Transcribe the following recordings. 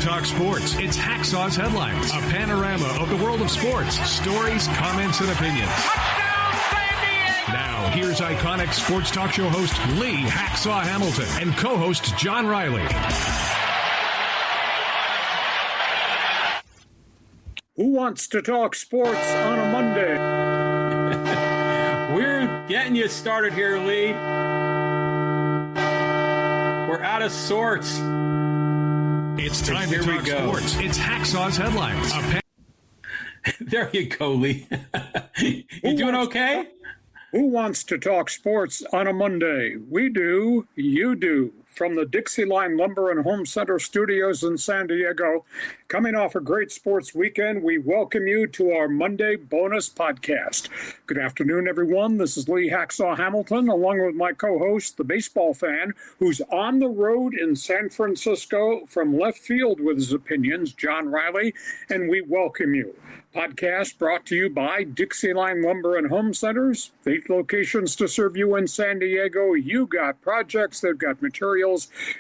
talk sports. It's Hacksaw's Headlines, a panorama of the world of sports, stories, comments, and opinions. Now, here's iconic sports talk show host Lee Hacksaw Hamilton and co-host John Riley. Who wants to talk sports on a Monday? We're getting you started here, Lee. We're out of sorts. It's time to talk sports. It's Hacksaw's Headlines. There you go, Lee. You doing okay? Who wants to talk sports on a Monday? We do. You do. From the DIXIELINE Lumber and Home Center studios in San Diego, coming off a great sports weekend, we welcome you to our Monday bonus podcast. Good afternoon, everyone. This is Lee Hacksaw Hamilton, along with my co-host, the baseball fan, who's on the road in San Francisco from left field with his opinions, John Riley, and we welcome you. Podcast brought to you by DIXIELINE Lumber and Home Centers. 8 locations to serve you in San Diego. You got projects, they've got materials.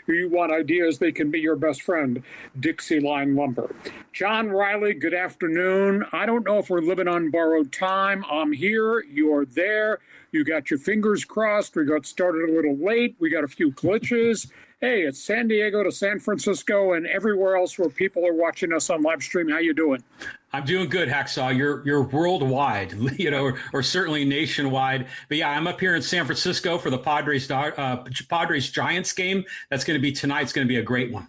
You want ideas, they can be your best friend. DIXIELINE Lumber. John Riley, good afternoon. I don't know if we're living on borrowed time. I'm here, you're there. You got your fingers crossed. We got started a little late. We got a few glitches. Hey, it's San Diego to San Francisco and everywhere else where people are watching us on live stream. How you doing? I'm doing good, Hacksaw. You're worldwide, or certainly nationwide. But yeah, I'm up here in San Francisco for the Padres Giants game. That's going to be tonight. It's going to be a great one.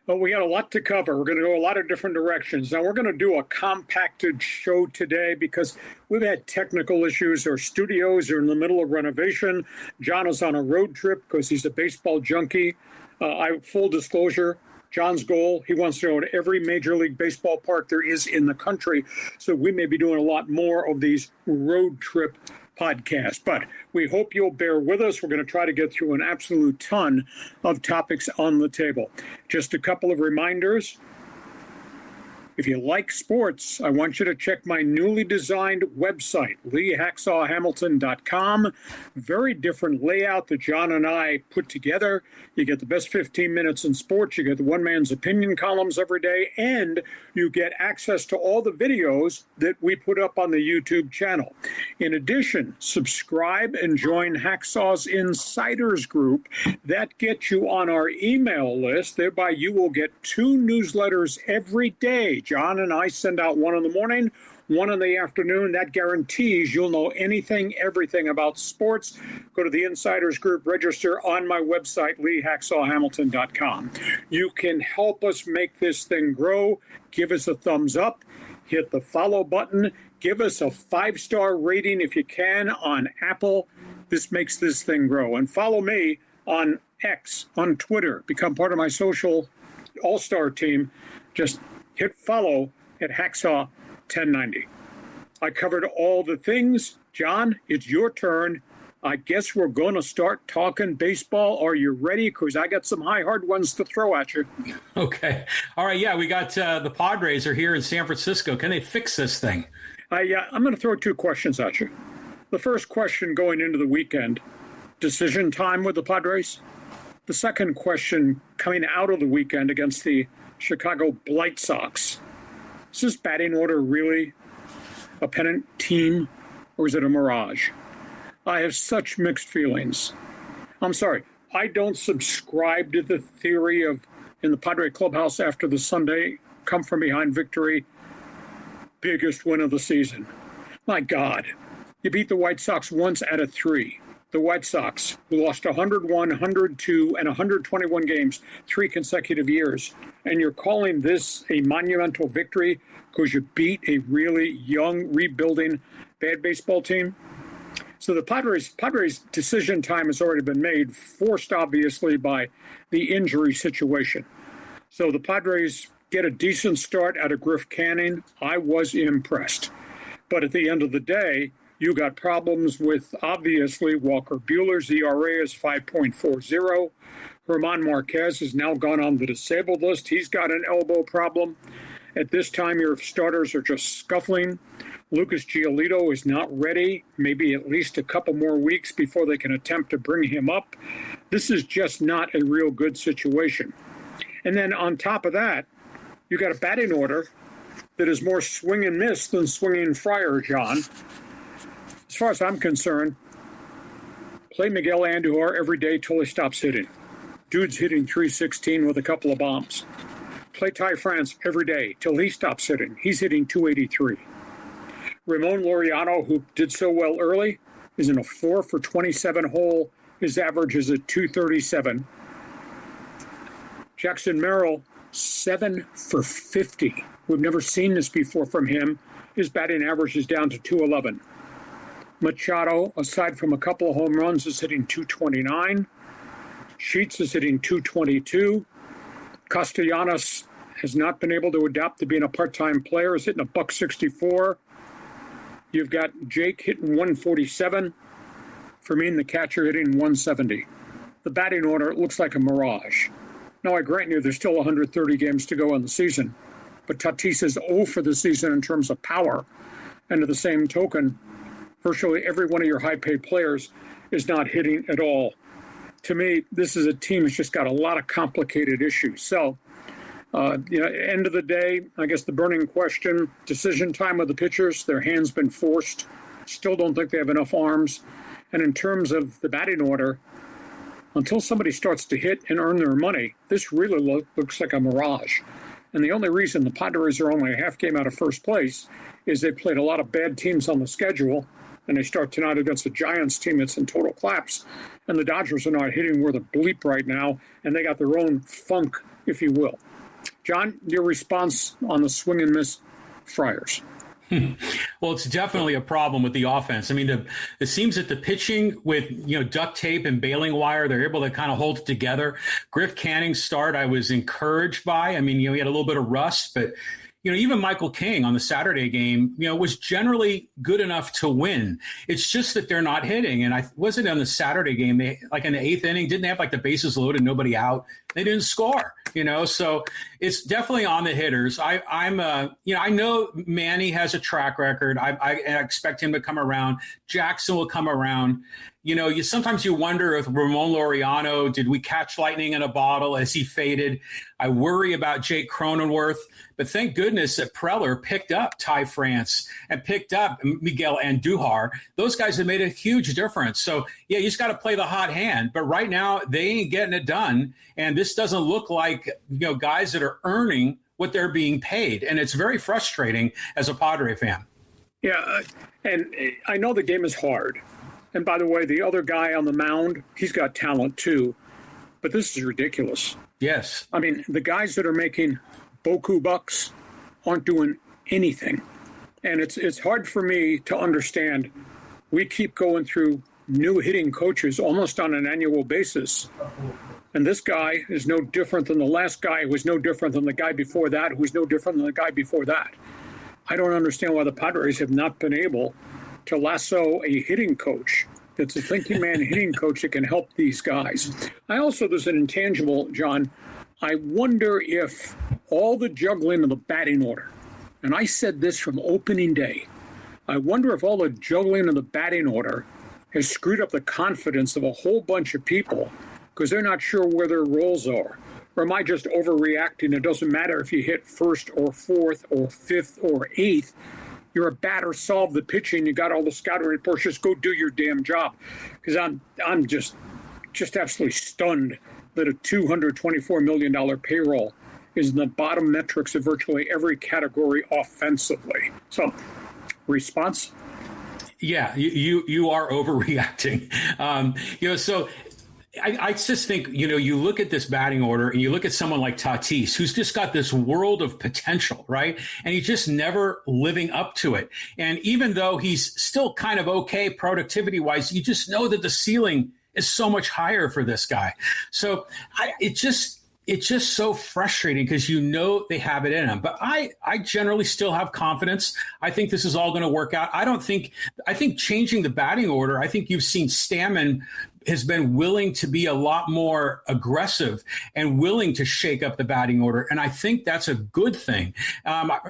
Well, we got a lot to cover. We're going to go a lot of different directions. Now, we're going to do a compacted show today because we've had technical issues. Our studios are in the middle of renovation. John is on a road trip because he's a baseball junkie. Full disclosure, John's goal, he wants to go to every Major League Baseball park there is in the country. So we may be doing a lot more of these road trip podcasts. But we hope you'll bear with us. We're going to try to get through an absolute ton of topics on the table. Just a couple of reminders. If you like sports, I want you to check my newly designed website, LeeHacksawHamilton.com. Very different layout that John and I put together. You get the best 15 minutes in sports. You get the one man's opinion columns every day, and you get access to all the videos that we put up on the YouTube channel. In addition, subscribe and join Hacksaw's Insiders Group. That gets you on our email list. Thereby, you will get 2 newsletters every day. John and I send out one in the morning, one in the afternoon. That guarantees you'll know anything, everything about sports. Go to the Insiders Group, register on my website, LeeHacksawHamilton.com. You can help us make this thing grow. Give us a thumbs up. Hit the follow button. Give us a 5-star rating if you can on Apple. This makes this thing grow. And follow me on X, on Twitter. Become part of my social all-star team. Just hit follow at Hacksaw 1090. I covered all the things. John, it's your turn. I guess we're going to start talking baseball. Are you ready? Because I got some hard ones to throw at you. Okay. All right. Yeah, we got the Padres are here in San Francisco. Can they fix this thing? I'm going to throw 2 questions at you. The first question going into the weekend, decision time with the Padres. The second question coming out of the weekend against the Chicago White Sox. Is this batting order really a pennant team, or is it a mirage? I have such mixed feelings. I'm sorry, I don't subscribe to the theory of, in the Padre clubhouse after the Sunday come-from-behind victory, biggest win of the season. My God, you beat the White Sox once out of 3. The White Sox, who lost 101, 102, and 121 games 3 consecutive years, and you're calling this a monumental victory because you beat a really young, rebuilding, bad baseball team? So the Padres' decision time has already been made, forced obviously by the injury situation. So the Padres get a decent start out of Griff Canning. I was impressed. But at the end of the day, you got problems with, obviously, Walker Buehler's ERA is 5.40. German Marquez has now gone on the disabled list. He's got an elbow problem. At this time, your starters are just scuffling. Lucas Giolito is not ready, maybe at least a couple more weeks before they can attempt to bring him up. This is just not a real good situation. And then on top of that, You got a batting order that is more swing and miss than swinging Friar, John. As far as I'm concerned, play Miguel Andujar every day till he stops hitting. Dude's hitting .316 with a couple of bombs. Play Ty France every day till he stops hitting. He's hitting .283. Ramon Laureano, who did so well early, is in a 4 for 27 hole. His average is at .237. Jackson Merrill, 7 for 50. We've never seen this before from him. His batting average is down to .211. Machado, aside from a couple of home runs, is hitting .229. Sheets is hitting .222. Castellanos has not been able to adapt to being a part-time player. Is hitting a .164. You've got Jake hitting .147. Fermin, the catcher, hitting .170. The batting order looks like a mirage. Now, I grant you there's still 130 games to go in the season, but Tatis is 0 for the season in terms of power. And to the same token, virtually every one of your high-paid players is not hitting at all. To me, this is a team that's just got a lot of complicated issues. So, end of the day, I guess the burning question, decision time with the pitchers, their hands been forced. Still don't think they have enough arms. And in terms of the batting order, until somebody starts to hit and earn their money, this really looks like a mirage. And the only reason the Padres are only a half game out of first place is they played a lot of bad teams on the schedule, and they start tonight against a Giants team that's in total collapse. And the Dodgers are not hitting worth a bleep right now, and they got their own funk, if you will. John, your response on the swing and miss Friars? Well, it's definitely a problem with the offense. I mean, it seems that the pitching with, duct tape and baling wire, they're able to kind of hold it together. Griff Canning's start, I was encouraged by. I mean, he had a little bit of rust, but even Michael King on the Saturday game, was generally good enough to win. It's just that they're not hitting. And wasn't on the Saturday game, they, like in the 8th inning, didn't have like the bases loaded, nobody out. They didn't score, so it's definitely on the hitters. I know Manny has a track record. I expect him to come around. Jackson will come around. Sometimes you wonder if Ramon Laureano, did we catch lightning in a bottle as he faded? I worry about Jake Cronenworth, but thank goodness that Preller picked up Ty France and picked up Miguel Andujar. Those guys have made a huge difference. So, you just got to play the hot hand. But right now, they ain't getting it done. And this doesn't look like, guys that are earning what they're being paid. And it's very frustrating as a Padre fan. Yeah, and I know the game is hard. And by the way, the other guy on the mound, he's got talent too. But this is ridiculous. Yes. I mean, the guys that are making boku bucks aren't doing anything. And it's hard for me to understand. We keep going through new hitting coaches almost on an annual basis. And this guy is no different than the last guy, who was no different than the guy before that, who was no different than the guy before that. I don't understand why the Padres have not been able to lasso a hitting coach that's a thinking man hitting coach that can help these guys. There's an intangible, John. I wonder if all the juggling of the batting order, and I said this from opening day, I wonder if all the juggling of the batting order has screwed up the confidence of a whole bunch of people because they're not sure where their roles are. Or am I just overreacting? It doesn't matter if you hit first or fourth or fifth or eighth. You're a batter, solve the pitching. You got all the scouting reports. Just go do your damn job. Because I'm just absolutely stunned that a $224 million payroll is in the bottom metrics of virtually every category offensively. So, response? Yeah, you are overreacting. So I just think, you look at this batting order and you look at someone like Tatis, who's just got this world of potential, right? And he's just never living up to it. And even though he's still kind of okay productivity-wise, you just know that the ceiling is so much higher for this guy. So it's just so frustrating because they have it in them. But I generally still have confidence. I think this is all going to work out. I think changing the batting order, I think you've seen Stammen has been willing to be a lot more aggressive and willing to shake up the batting order. And I think that's a good thing.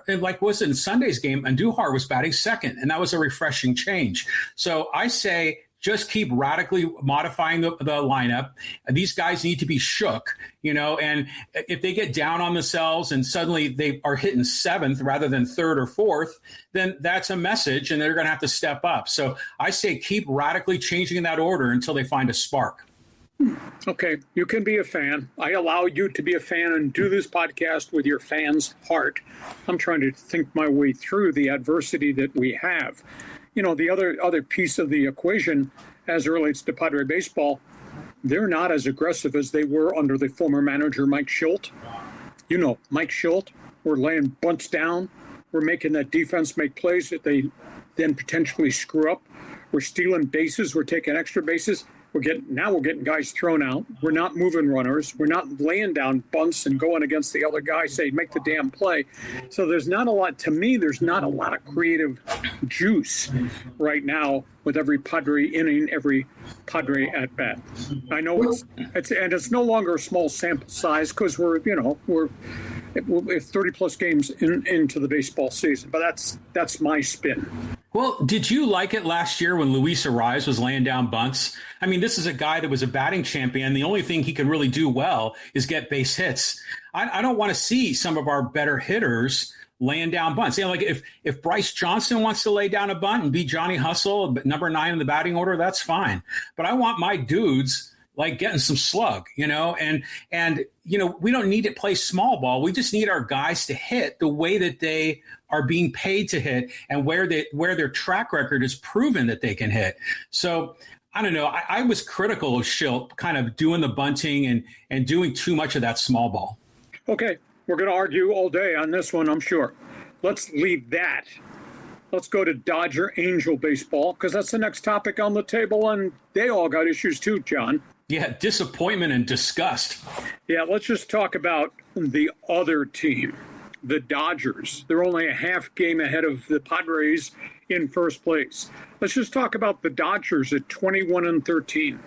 Like was in Sunday's game, Andujar was batting second, and that was a refreshing change. So I say just keep radically modifying the lineup. These guys need to be shook, and if they get down on themselves and suddenly they are hitting seventh rather than third or fourth, then that's a message and they're going to have to step up. So I say keep radically changing that order until they find a spark. Okay, you can be a fan. I allow you to be a fan and do this podcast with your fan's heart. I'm trying to think my way through the adversity that we have. The other piece of the equation as it relates to Padre baseball, they're not as aggressive as they were under the former manager, Mike Shildt. Mike Shildt, we're laying bunts down. We're making that defense make plays that they then potentially screw up. We're stealing bases. We're taking extra bases. We're getting guys thrown out. We're not moving runners. We're not laying down bunts and going against the other guy, say, make the damn play. So there's not a lot of creative juice right now with every Padre inning, every Padre at bat. I know it's no longer a small sample size because we're 30 plus games into the baseball season, but that's my spin. Well, did you like it last year when Luis Ariz was laying down bunts? I mean, this is a guy that was a batting champion. The only thing he can really do well is get base hits. I don't want to see some of our better hitters laying down bunts. Like if Bryce Johnson wants to lay down a bunt and be Johnny Hustle, number 9 in the batting order, that's fine. But I want my dudes like getting some slug, and we don't need to play small ball. We just need our guys to hit the way that they are being paid to hit and where their track record is proven that they can hit. So I don't know. I was critical of Shildt kind of doing the bunting and doing too much of that small ball. Okay, we're going to argue all day on this one, I'm sure. Let's leave that. Let's go to Dodger Angel baseball because that's the next topic on the table, and they all got issues too, John. Yeah, disappointment and disgust. Yeah, let's just talk about the other team, the Dodgers. They're only a half game ahead of the Padres in first place. Let's just talk about the Dodgers at 21-13.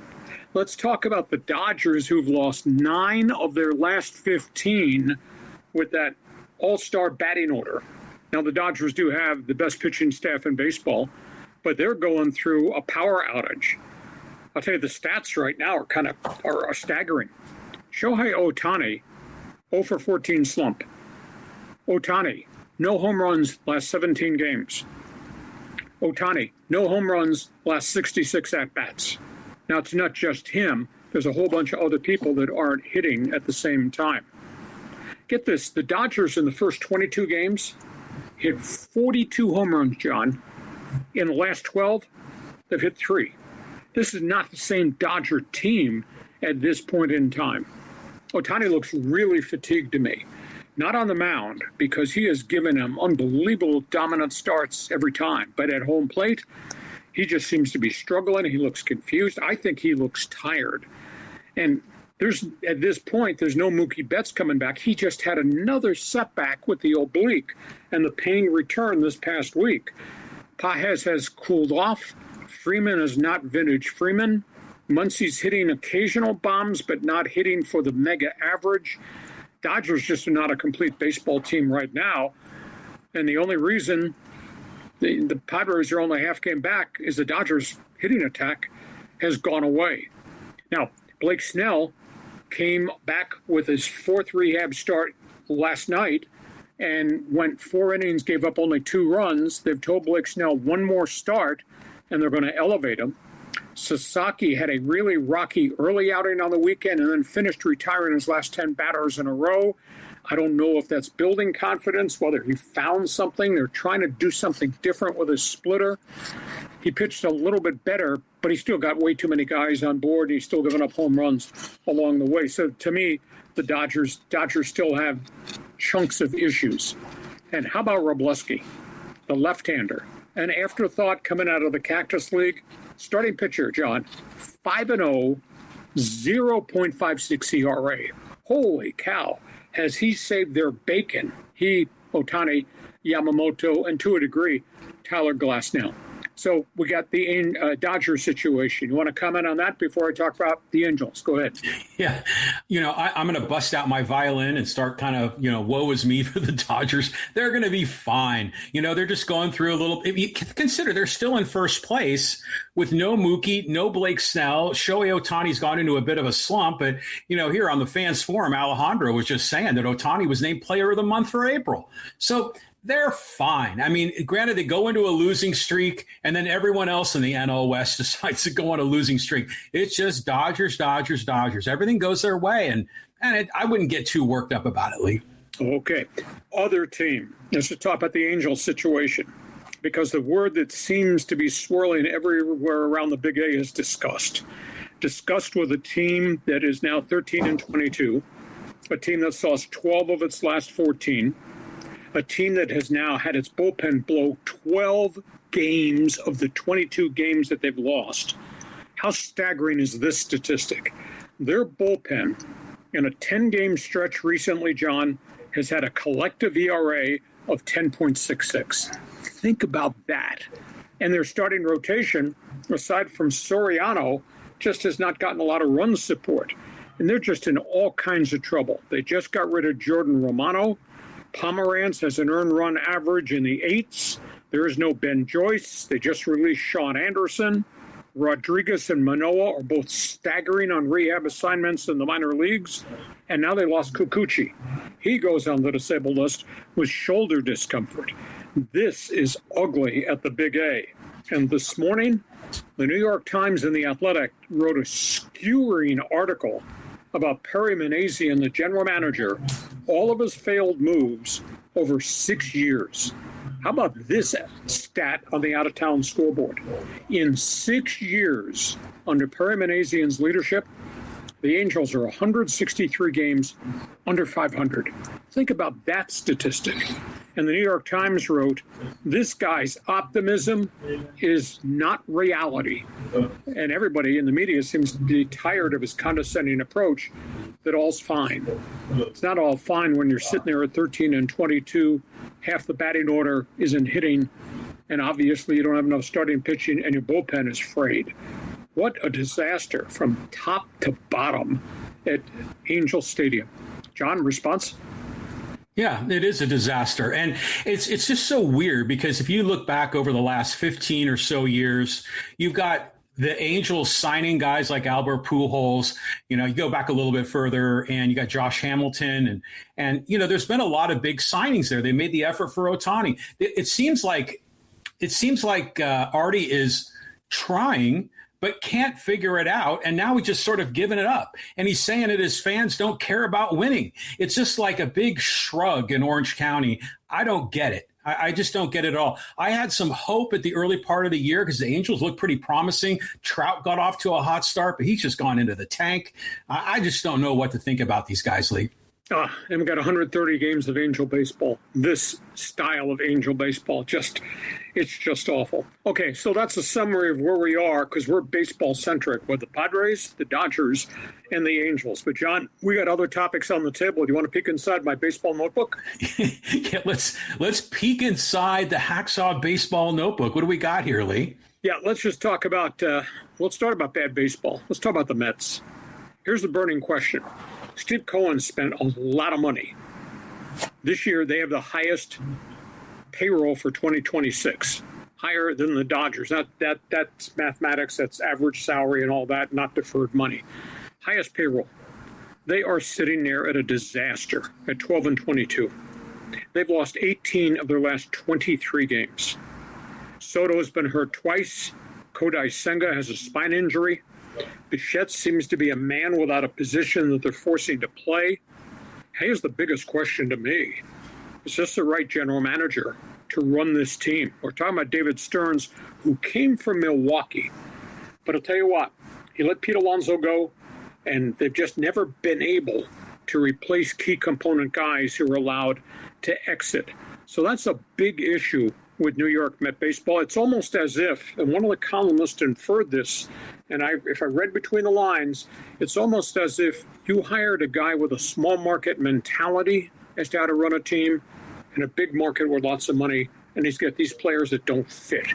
Let's talk about the Dodgers who've lost 9 of their last 15 with that all-star batting order. Now, the Dodgers do have the best pitching staff in baseball, but they're going through a power outage. I'll tell you, the stats right now are staggering. Shohei Ohtani, 0 for 14 slump. Ohtani, no home runs last 17 games. Ohtani, no home runs last 66 at-bats. Now, it's not just him. There's a whole bunch of other people that aren't hitting at the same time. Get this, the Dodgers in the first 22 games hit 42 home runs, John. In the last 12, they've hit 3. This is not the same Dodger team at this point in time. Ohtani looks really fatigued to me. Not on the mound, because he has given him unbelievable dominant starts every time. But at home plate, he just seems to be struggling. He looks confused. I think he looks tired. And at this point, there's no Mookie Betts coming back. He just had another setback with the oblique, and the pain returned this past week. Pages has cooled off. Freeman is not vintage Freeman. Muncy's hitting occasional bombs, but not hitting for the mega average. Dodgers just are not a complete baseball team right now. And the only reason the Padres are only half game back is the Dodgers' hitting attack has gone away. Now, Blake Snell came back with his 4th rehab start last night and went 4 innings, gave up only 2 runs. They've told Blake Snell one more start, and they're going to elevate him. Sasaki had a really rocky early outing on the weekend and then finished retiring his last 10 batters in a row. I don't know if that's building confidence, whether he found something. They're trying to do something different with his splitter. He pitched a little bit better, but he still got way too many guys on board. He's still giving up home runs along the way. So to me, the Dodgers still have chunks of issues. And how about Robleski, the left-hander? An afterthought coming out of the Cactus League. Starting pitcher, John, 5-0, 0.56 ERA. Holy cow. Has he saved their bacon? He, Ohtani, Yamamoto, and to a degree, Tyler Glasnow. So we got the Dodgers situation. You want to comment on that before I talk about the Angels? Go ahead. Yeah. I'm going to bust out my violin and start kind of, woe is me for the Dodgers. They're going to be fine. They're just going through a little. If you consider they're still in first place with no Mookie, no Blake Snell. Shohei Ohtani's gone into a bit of a slump. But, here on the fans forum, Alejandro was just saying that Ohtani was named player of the month for April. So they're fine. I mean, granted, they go into a losing streak, and then everyone else in the NL West decides to go on a losing streak. It's just Dodgers, Dodgers, Dodgers. Everything goes their way, and I wouldn't get too worked up about it, Lee. Okay. Other team. Let's just talk about the Angels situation, because the word that seems to be swirling everywhere around the Big A is disgust. Disgust with a team that is now 13-22, a team that's lost 12 of its last 14, a team that has now had its bullpen blow 12 games of the 22 games that they've lost. How staggering is this statistic? Their bullpen, in a 10-game stretch recently, John, has had a collective ERA of 10.66. Think about that. And their starting rotation, aside from Soriano, just has not gotten a lot of run support. And they're just in all kinds of trouble. They just got rid of Jordan Romano. Pomeranz has an earned run average in the 8s. There is no Ben Joyce. They just released Sean Anderson. Rodriguez and Manoah are both staggering on rehab assignments in the minor leagues. And now they lost Kikuchi. He goes on the disabled list with shoulder discomfort. This is ugly at the Big A. And this morning, the New York Times and The Athletic wrote a skewering article about Perry Manassian, the general manager, all of his failed moves over 6 years. How about this stat on the out-of-town scoreboard? In 6 years, under Perry Manassian's leadership, the Angels are 163 games under 500. Think about that statistic. And the New York Times wrote, this guy's optimism is not reality. And everybody in the media seems to be tired of his condescending approach that all's fine. It's not all fine when you're sitting there at 13-22, half the batting order isn't hitting, and obviously you don't have enough starting pitching, and your bullpen is frayed. What a disaster from top to bottom at Angel Stadium. John, response? Yeah, it is a disaster. And it's just so weird because if you look back over the last 15 or so years, you've got the Angels signing guys like Albert Pujols. You go back a little bit further and you got Josh Hamilton and there's been a lot of big signings there. They made the effort for Ohtani. It seems like Artie is trying but can't figure it out. And now he's just sort of given it up. And he's saying that his fans don't care about winning. It's just like a big shrug in Orange County. I don't get it. I just don't get it at all. I had some hope at the early part of the year because the Angels looked pretty promising. Trout got off to a hot start, but he's just gone into the tank. I just don't know what to think about these guys, Lee. And we got 130 games of Angel baseball. This style of Angel baseball, it's just awful. Okay, so that's a summary of where we are because we're baseball-centric with the Padres, the Dodgers, and the Angels. But, John, we got other topics on the table. Do you want to peek inside my baseball notebook? Yeah, let's peek inside the Hacksaw baseball notebook. What do we got here, Lee? Yeah, let's just talk about let's start about bad baseball. Let's talk about the Mets. Here's the burning question. Steve Cohen spent a lot of money. This year, they have the highest payroll for 2026, higher than the Dodgers. That's mathematics, that's average salary and all that, not deferred money. Highest payroll. They are sitting there at a disaster at 12-22. They've lost 18 of their last 23 games. Soto has been hurt twice. Kodai Senga has a spine injury. Bichette seems to be a man without a position that they're forcing to play. Here's the biggest question to me. Is this the right general manager to run this team? We're talking about David Stearns, who came from Milwaukee. But I'll tell you what, he let Pete Alonso go, and they've just never been able to replace key component guys who are allowed to exit. So that's a big issue with New York Met baseball. It's almost as if, and one of the columnists inferred this, and if I read between the lines, it's almost as if you hired a guy with a small market mentality as to how to run a team, and a big market with lots of money and he's got these players that don't fit.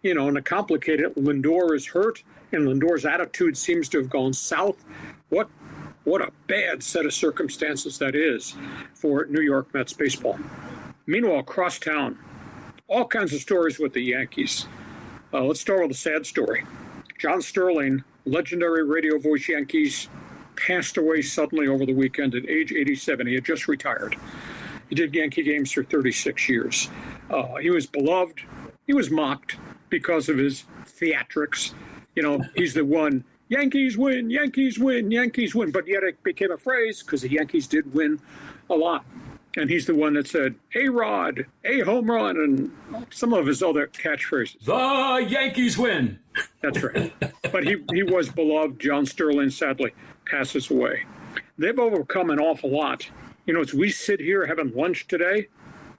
And to complicate it, Lindor is hurt, and Lindor's attitude seems to have gone south. What a bad set of circumstances that is for New York Mets baseball. Meanwhile, across town, all kinds of stories with the Yankees. Let's start with a sad story. John Sterling, legendary radio voice Yankees, passed away suddenly over the weekend at age 87. He had just retired. He did Yankee games for 36 years. He was beloved. He was mocked because of his theatrics. He's the one, Yankees win, Yankees win, Yankees win. But yet it became a phrase because the Yankees did win a lot. And he's the one that said, A-Rod, a home run, and some of his other catchphrases. The Yankees win. That's right. But he was beloved. John Sterling, sadly, passes away. They've overcome an awful lot. As we sit here having lunch today,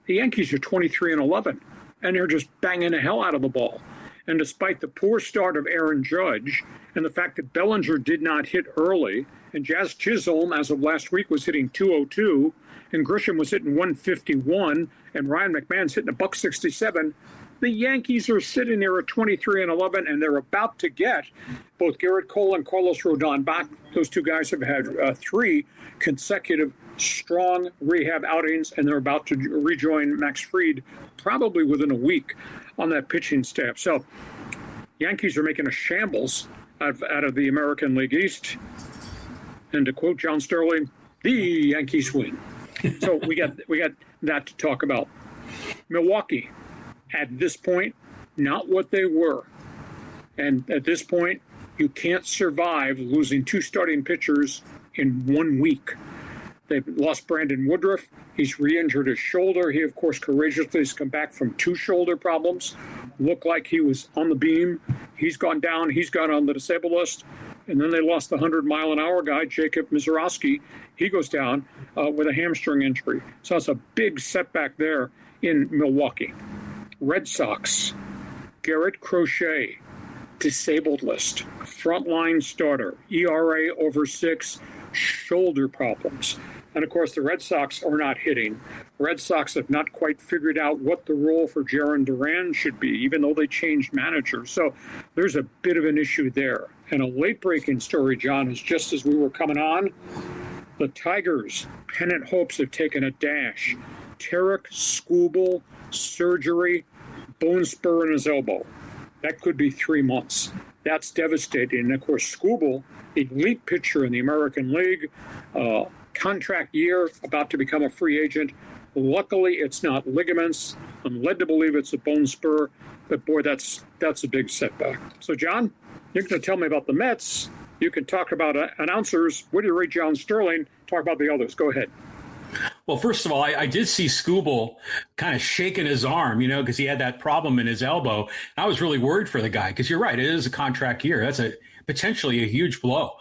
the Yankees are 23-11, and they're just banging the hell out of the ball. And despite the poor start of Aaron Judge and the fact that Bellinger did not hit early, and Jazz Chisholm, as of last week, was hitting .202, and Grisham was hitting .151, and Ryan McMahon's hitting .167, the Yankees are sitting there at 23-11, and they're about to get both Garrett Cole and Carlos Rodon back. Those two guys have had 3 consecutive strong rehab outings, and they're about to rejoin Max Fried probably within a week on that pitching staff. So Yankees are making a shambles out of the American League East. And to quote John Sterling, the Yankees win. So we got that to talk about. Milwaukee, at this point, not what they were. And at this point, you can't survive losing 2 starting pitchers in 1 week. They've lost Brandon Woodruff. He's re-injured his shoulder. He, of course, courageously has come back from 2 shoulder problems. Looked like he was on the beam. He's gone down. He's gone on the disabled list. And then they lost the 100-mile-an-hour guy, Jacob Mizorowski. He goes down with a hamstring injury. So that's a big setback there in Milwaukee. Red Sox, Garrett Crochet, disabled list, frontline starter, ERA over 6, shoulder problems. And of course, the Red Sox are not hitting. Red Sox have not quite figured out what the role for Jarren Duran should be, even though they changed managers. So there's a bit of an issue there. And a late-breaking story, John, is just as we were coming on, the Tigers' pennant hopes have taken a dash. Tarek Skubal, surgery, bone spur in his elbow. That could be 3 months. That's devastating. And of course, Skubal, elite pitcher in the American League, contract year, about to become a free agent. Luckily, it's not ligaments. I'm led to believe it's a bone spur, but boy, that's a big setback. So, John, you're going to tell me about the Mets. You can talk about announcers. What do you rate John Sterling? Talk about the others. Go ahead. Well, first of all, I did see Skubal kind of shaking his arm, because he had that problem in his elbow. I was really worried for the guy because you're right. It is a contract year. That's potentially a huge blow.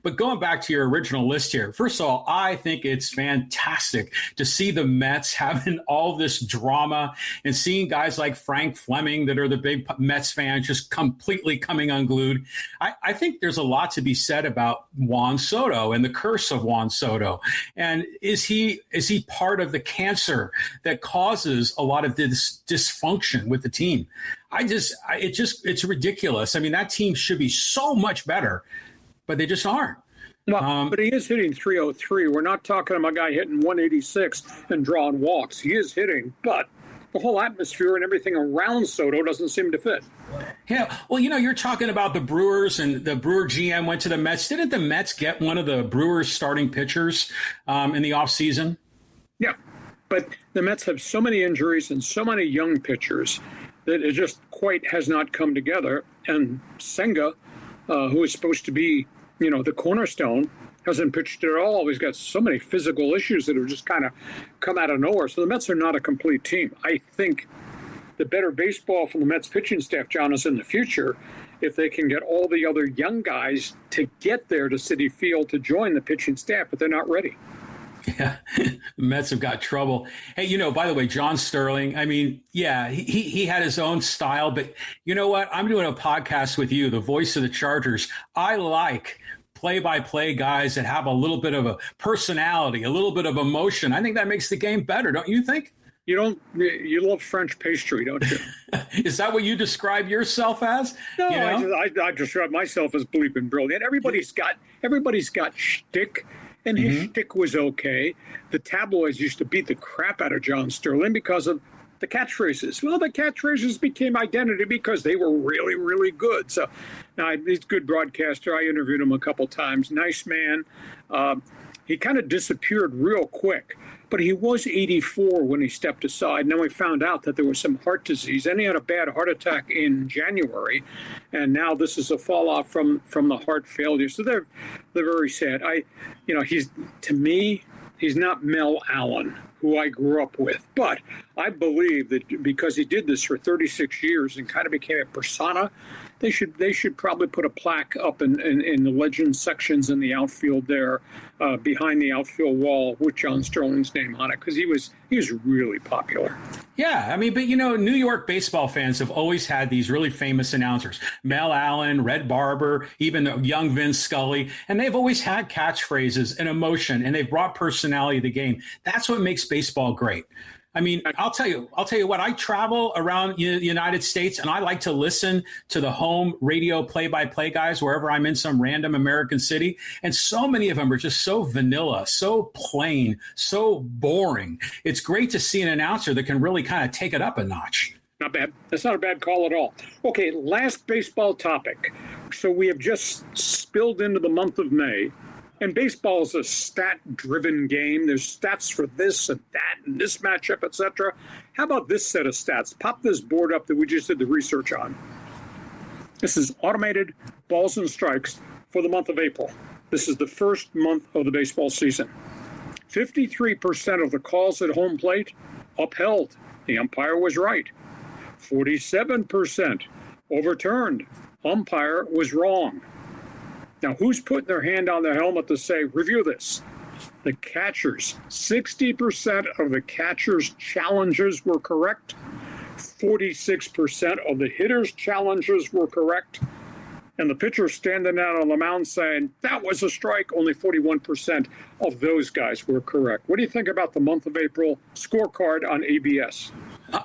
But going back to your original list here, first of all, I think it's fantastic to see the Mets having all this drama and seeing guys like Frank Fleming that are the big Mets fans just completely coming unglued. I think there's a lot to be said about Juan Soto and the curse of Juan Soto. And is he part of the cancer that causes a lot of this dysfunction with the team? It's ridiculous. I mean, that team should be so much better, but they just aren't. Well, but he is hitting .303. We're not talking about a guy hitting .186 and drawing walks. He is hitting, but the whole atmosphere and everything around Soto doesn't seem to fit. Yeah, well, you're talking about the Brewers, and the Brewer GM went to the Mets. Didn't the Mets get one of the Brewers starting pitchers in the offseason? Yeah, but the Mets have so many injuries and so many young pitchers that it just quite has not come together. And Senga, who is supposed to be, the cornerstone, hasn't pitched at all. He's got so many physical issues that have just kind of come out of nowhere. So the Mets are not a complete team. I think the better baseball from the Mets pitching staff, John, is in the future if they can get all the other young guys to get there to Citi Field to join the pitching staff, but they're not ready. Yeah, the Mets have got trouble. Hey, by the way, John Sterling, I mean, yeah, he had his own style, but you know what? I'm doing a podcast with you, the voice of the Chargers. I like play-by-play guys that have a little bit of a personality, a little bit of emotion. I think that makes the game better, don't you think? You love French pastry, don't you? Is that what you describe yourself as? No, you know? I describe myself as bleeping brilliant. Everybody's got shtick, and his shtick was okay. The tabloids used to beat the crap out of John Sterling because of the catchphrases. Well, the catchphrases became identity because they were really, really good. So, now he's a good broadcaster. I interviewed him a couple times. Nice man. He kind of disappeared real quick, but he was 84 when he stepped aside. And then we found out that there was some heart disease, and he had a bad heart attack in January, and now this is a fall off from the heart failure. So they're very sad. To me, he's not Mel Allen, who I grew up with, but I believe that because he did this for 36 years and kind of became a persona, they should probably put a plaque up in the legend sections in the outfield there, behind the outfield wall with John Sterling's name on it, because he was really popular. Yeah, I mean, but New York baseball fans have always had these really famous announcers, Mel Allen, Red Barber, even the young Vin Scully, and they've always had catchphrases and emotion, and they've brought personality to the game. That's what makes baseball great. I mean, I'll tell you what, I travel around the United States, and I like to listen to the home radio play-by-play guys wherever I'm in some random American city. And so many of them are just so vanilla, so plain, so boring. It's great to see an announcer that can really kind of take it up a notch. Not bad. That's not a bad call at all. Okay, last baseball topic. So we have just spilled into the month of May. And baseball is a stat-driven game. There's stats for this and that and this matchup, etc. How about this set of stats? Pop this board up that we just did the research on. This is automated balls and strikes for the month of April. This is the first month of the baseball season. 53% of the calls at home plate upheld. The umpire was right. 47% overturned. Umpire was wrong. Now, who's putting their hand on the helmet to say, review this? The catchers. 60% of the catchers' challenges were correct. 46% of the hitters' challenges were correct. And the pitcher standing out on the mound saying, that was a strike, only 41% of those guys were correct. What do you think about the month of April scorecard on ABS?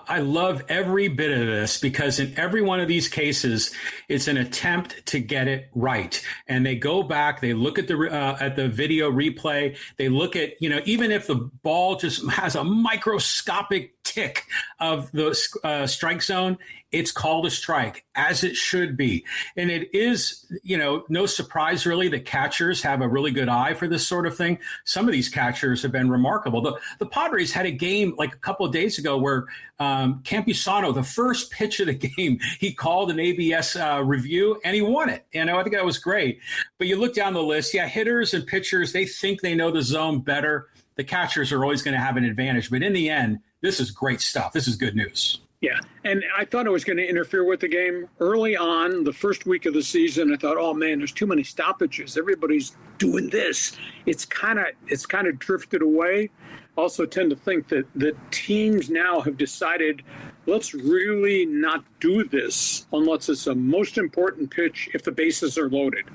I love every bit of this because in every one of these cases, it's an attempt to get it right. And they go back, they look at the video replay, they look at, even if the ball just has a microscopic tick of the strike zone, it's called a strike, as it should be. And it is, no surprise really that catchers have a really good eye for this sort of thing. Some of these catchers have been remarkable. The Padres had a game like a couple of days ago where Campusano, the first pitch of the game, he called an ABS review and he won it. And I think that was great. But you look down the list, hitters and pitchers, they think they know the zone better. The catchers are always going to have an advantage. But in the end, this is great stuff. This is good news. Yeah, and I thought it was going to interfere with the game early on, the first week of the season. I thought, oh man, there's too many stoppages. Everybody's doing this. It's kind of drifted away. Also tend to think that the teams now have decided, let's really not do this unless it's a most important pitch if the bases are loaded,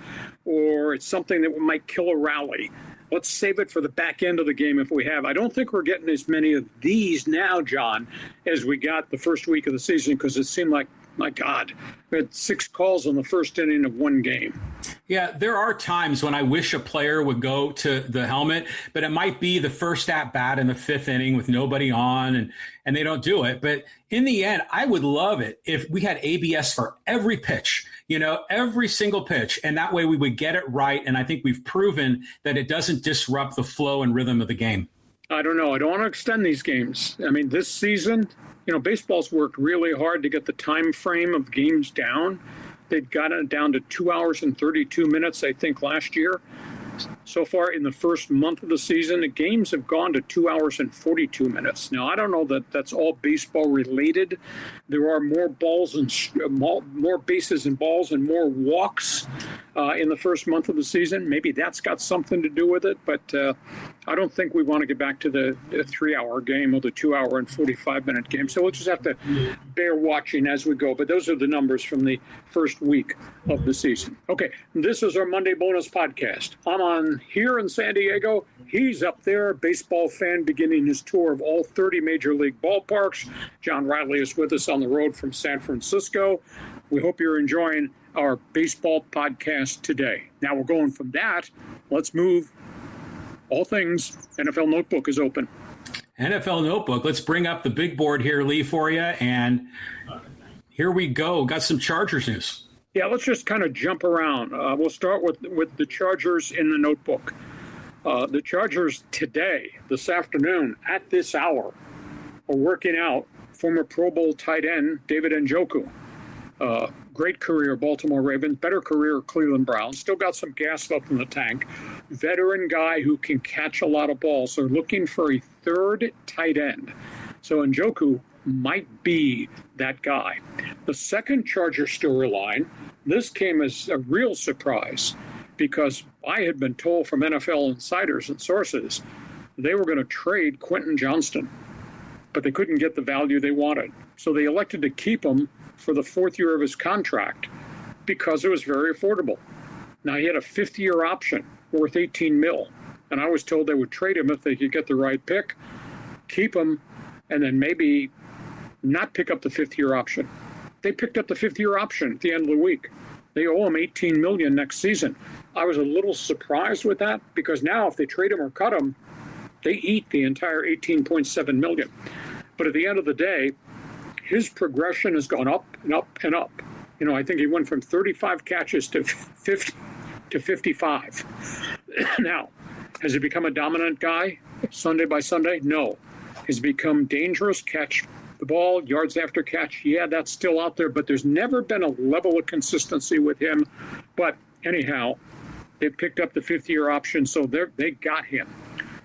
or it's something that might kill a rally. Let's save it for the back end of the game if we have. I don't think we're getting as many of these now, John, as we got the first week of the season, because it seemed like, my God, we had 6 calls in the first inning of one game. Yeah, there are times when I wish a player would go to the helmet, but it might be the first at bat in the 5th inning with nobody on, and they don't do it. But in the end, I would love it if we had ABS for every pitch, every single pitch. And that way we would get it right. And I think we've proven that it doesn't disrupt the flow and rhythm of the game. I don't know. I don't want to extend these games. I mean, this season, baseball's worked really hard to get the time frame of games down. They've gotten it down to 2 hours and 32 minutes, I think, last year. So far in the first month of the season, the games have gone to 2 hours and 42 minutes. Now, I don't know that that's all baseball related. There are more balls and more bases and balls and more walks in the first month of the season. Maybe that's got something to do with it. But I don't think we want to get back to the 3-hour game or the 2-hour and 45-minute game. So we'll just have to bear watching as we go. But those are the numbers from the first week of the season. Okay, this is our Monday bonus podcast. I'm on here in San Diego. He's up there, baseball fan beginning his tour of all 30 major league ballparks. John Riley is with us on the road from San Francisco. We hope you're enjoying our baseball podcast today. Now we're going from that. Let's move. All things NFL Notebook is open. NFL Notebook. Let's bring up the big board here, Lee, for you. And here we go. Got some Chargers news. Yeah, let's just kind of jump around. We'll start with the Chargers in the notebook. The Chargers today, this afternoon, at this hour, are working out former Pro Bowl tight end David Njoku. Great career, Baltimore Ravens. Better career, Cleveland Browns. Still got some gas left in the tank. Veteran guy who can catch a lot of balls. They're looking for a third tight end. So Njoku might be that guy. The second Charger storyline, this came as a real surprise because I had been told from NFL insiders and sources they were going to trade Quentin Johnston, but they couldn't get the value they wanted. So they elected to keep him for the fourth year of his contract because it was very affordable. Now, he had a 5th-year option worth $18 million, and I was told they would trade him if they could get the right pick, keep him, and then maybe not pick up the 5th-year option. They picked up the 5th-year option at the end of the week. They owe him $18 million next season. I was a little surprised with that because now if they trade him or cut him, they eat the entire $18.7 million. But at the end of the day, his progression has gone up and up and up. You know, I think he went from 35 catches to 50 to 55. Now, has he become a dominant guy Sunday by Sunday? No. Has become dangerous, catch the ball, yards after catch? Yeah, that's still out there, but there's never been a level of consistency with him. But anyhow, they picked up the 5th-year option, so they got him.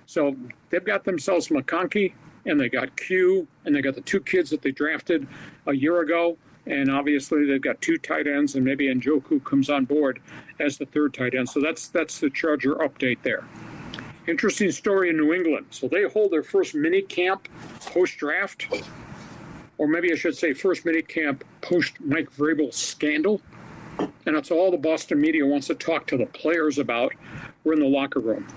So they've got themselves McConkey, and they got Q, and they got the 2 kids that they drafted a year ago. And obviously they've got 2 tight ends, and maybe Njoku comes on board as the 3rd tight end. So that's the Charger update there. Interesting story in New England. So they hold their first mini camp post-draft, or maybe I should say first mini camp post-Mike Vrabel scandal. And that's all the Boston media wants to talk to the players about. We're in the locker room.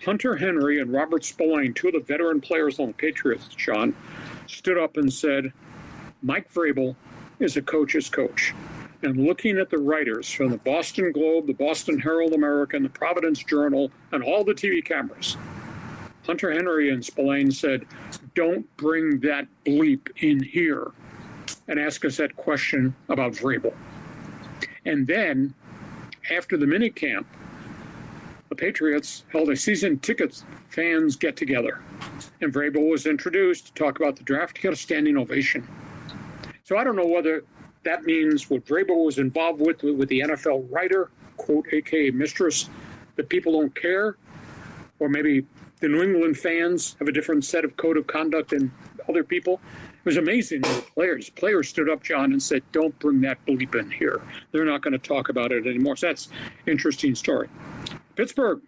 Hunter Henry and Robert Spillane, 2 of the veteran players on the Patriots, Sean, stood up and said, Mike Vrabel is a coach's coach. And looking at the writers from the Boston Globe, the Boston Herald American, the Providence Journal, and all the TV cameras, Hunter Henry and Spillane said, don't bring that bleep in here and ask us that question about Vrabel. And then, after the minicamp, the Patriots held a season ticket fans get-together. And Vrabel was introduced to talk about the draft. He got a standing ovation. So I don't know whether that means what Vrabel was involved with the NFL writer, quote, a.k.a. mistress, that people don't care, or maybe the New England fans have a different set of code of conduct than other people. It was amazing. The players stood up, John, and said, don't bring that bleep in here. They're not going to talk about it anymore. So that's an interesting story. Pittsburgh,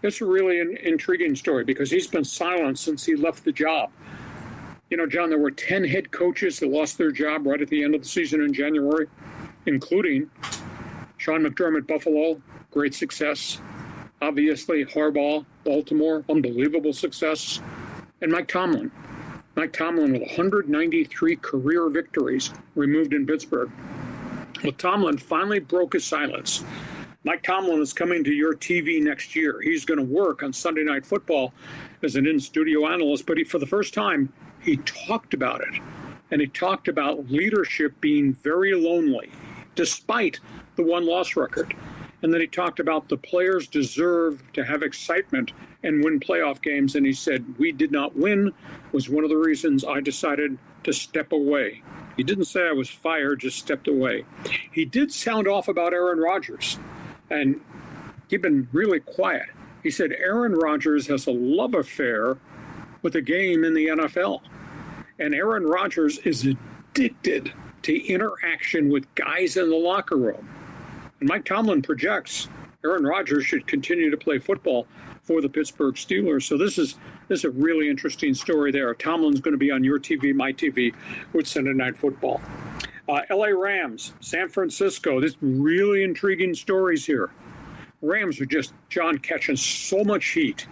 it's a really intriguing story because he's been silent since he left the job. You know, John, there were 10 head coaches that lost their job right at the end of the season in January, including Sean McDermott, Buffalo, great success. Obviously, Harbaugh, Baltimore, unbelievable success. And Mike Tomlin. Mike Tomlin with 193 career victories removed in Pittsburgh. Well, Tomlin finally broke his silence. Mike Tomlin is coming to your TV next year. He's going to work on Sunday Night Football as an in-studio analyst, but for the first time, he talked about it. And he talked about leadership being very lonely, despite the one-loss record. And then he talked about the players deserve to have excitement and win playoff games. And he said, we did not win, was one of the reasons I decided to step away. He didn't say I was fired, just stepped away. He did sound off about Aaron Rodgers. And he'd been really quiet. He said Aaron Rodgers has a love affair with the game in the NFL. And Aaron Rodgers is addicted to interaction with guys in the locker room. And Mike Tomlin projects Aaron Rodgers should continue to play football for the Pittsburgh Steelers. So this is a really interesting story there. Tomlin's going to be on your TV, my TV, with Sunday Night Football. LA Rams, San Francisco. There's really intriguing stories here. Rams are just, John, catching so much heat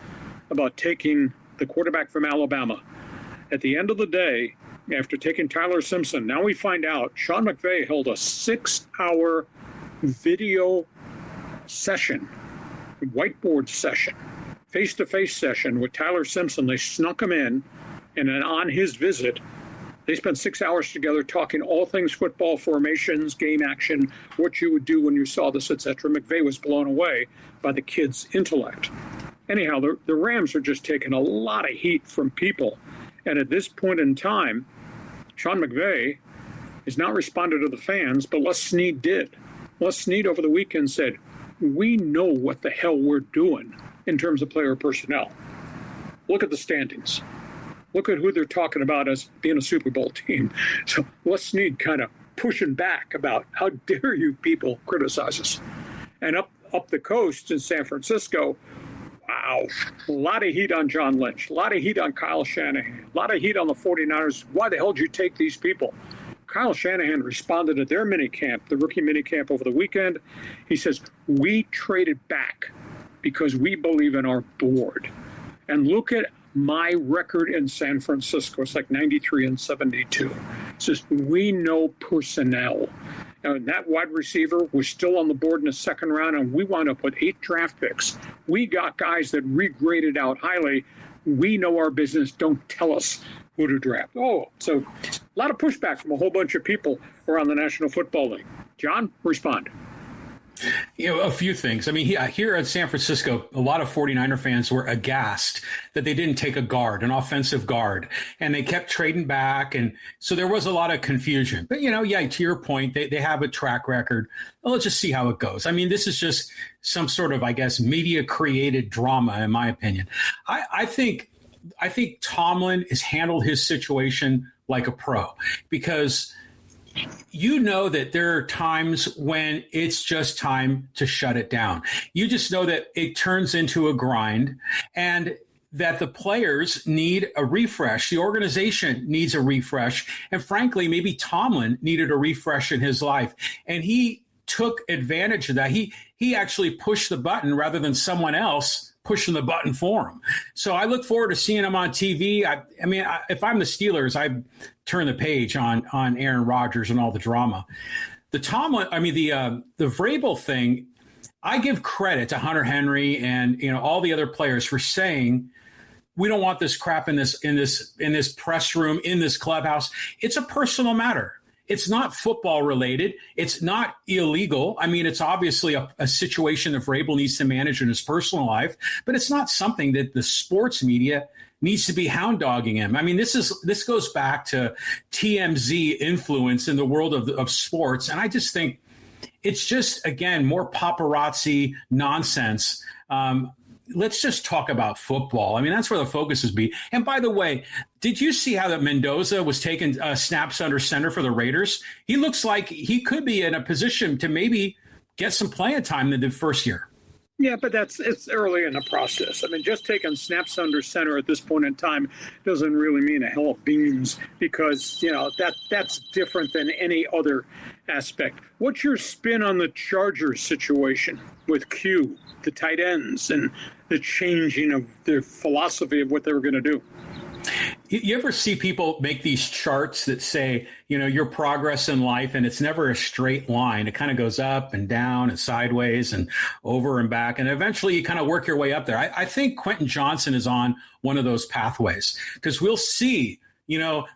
about taking the quarterback from Alabama. At the end of the day, after taking Tyler Simpson, now we find out Sean McVay held a 6-hour video session, whiteboard session, face-to-face session with Tyler Simpson. They snuck him in, and then on his visit, they spent 6 hours together talking all things football, formations, game action, what you would do when you saw this, etc. McVay was blown away by the kid's intellect. Anyhow, the Rams are just taking a lot of heat from people. And at this point in time, Sean McVay has not responded to the fans, but Les Snead did. Les Snead over the weekend said, we know what the hell we're doing in terms of player personnel. Look at the standings. Look at who they're talking about as being a Super Bowl team. So Les Snead kind of pushing back about how dare you people criticize us. And up the coast in San Francisco, wow, a lot of heat on John Lynch, a lot of heat on Kyle Shanahan, a lot of heat on the 49ers. Why the hell did you take these people? Kyle Shanahan responded at their minicamp, the rookie minicamp over the weekend. He says, we traded back because we believe in our board. And look at my record in San Francisco. It's like 93-72. It says, we know personnel. And that wide receiver was still on the board in the second round, and we wound up with 8 draft picks. We got guys that regraded out highly. We know our business. Don't tell us who to draft. Oh, so a lot of pushback from a whole bunch of people around the National Football League. John, respond. A few things. I mean, here at San Francisco, a lot of 49er fans were aghast that they didn't take a guard, an offensive guard, and they kept trading back. And so there was a lot of confusion. But, to your point, they have a track record. Well, let's just see how it goes. I mean, this is just some sort of, I guess, media-created drama, in my opinion. I think Tomlin has handled his situation like a pro, because you know that there are times when it's just time to shut it down. You just know that it turns into a grind and that the players need a refresh. The organization needs a refresh. And frankly, maybe Tomlin needed a refresh in his life. And he took advantage of that. He actually pushed the button rather than someone else pushing the button for him. So I look forward to seeing him on TV. I mean, if I'm the Steelers, I turn the page on Aaron Rodgers and all the drama. The Vrabel thing, I give credit to Hunter Henry and all the other players for saying, we don't want this crap in this press room, in this clubhouse. It's a personal matter. It's not football related. It's not illegal. I mean, it's obviously a situation that Vrabel needs to manage in his personal life, but it's not something that the sports media needs to be hound dogging him. I mean, this goes back to TMZ influence in the world of sports. And I just think it's just, again, more paparazzi nonsense. Let's just talk about football. I mean, that's where the focus is be. And by the way, did you see how that Mendoza was taking snaps under center for the Raiders? He looks like he could be in a position to maybe get some playing time in the first year. Yeah, but it's early in the process. I mean, just taking snaps under center at this point in time doesn't really mean a hell of beans, because, that's different than any other aspect. What's your spin on the Chargers situation with Q, the tight ends, and the changing of their philosophy of what they were going to do? You ever see people make these charts that say, your progress in life, and it's never a straight line. It kind of goes up and down and sideways and over and back. And eventually you kind of work your way up there. I think Quentin Johnson is on one of those pathways, because we'll see,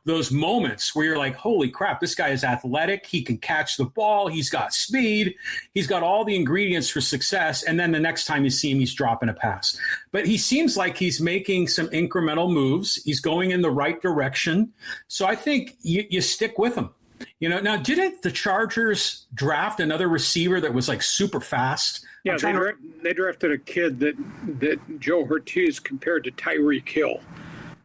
those moments where you're like, holy crap, this guy is athletic. He can catch the ball. He's got speed. He's got all the ingredients for success. And then the next time you see him, he's dropping a pass. But he seems like he's making some incremental moves. He's going in the right direction. So I think you stick with him. Now, didn't the Chargers draft another receiver that was like super fast? Yeah, they drafted a kid that Joe Ortiz compared to Tyreek Hill.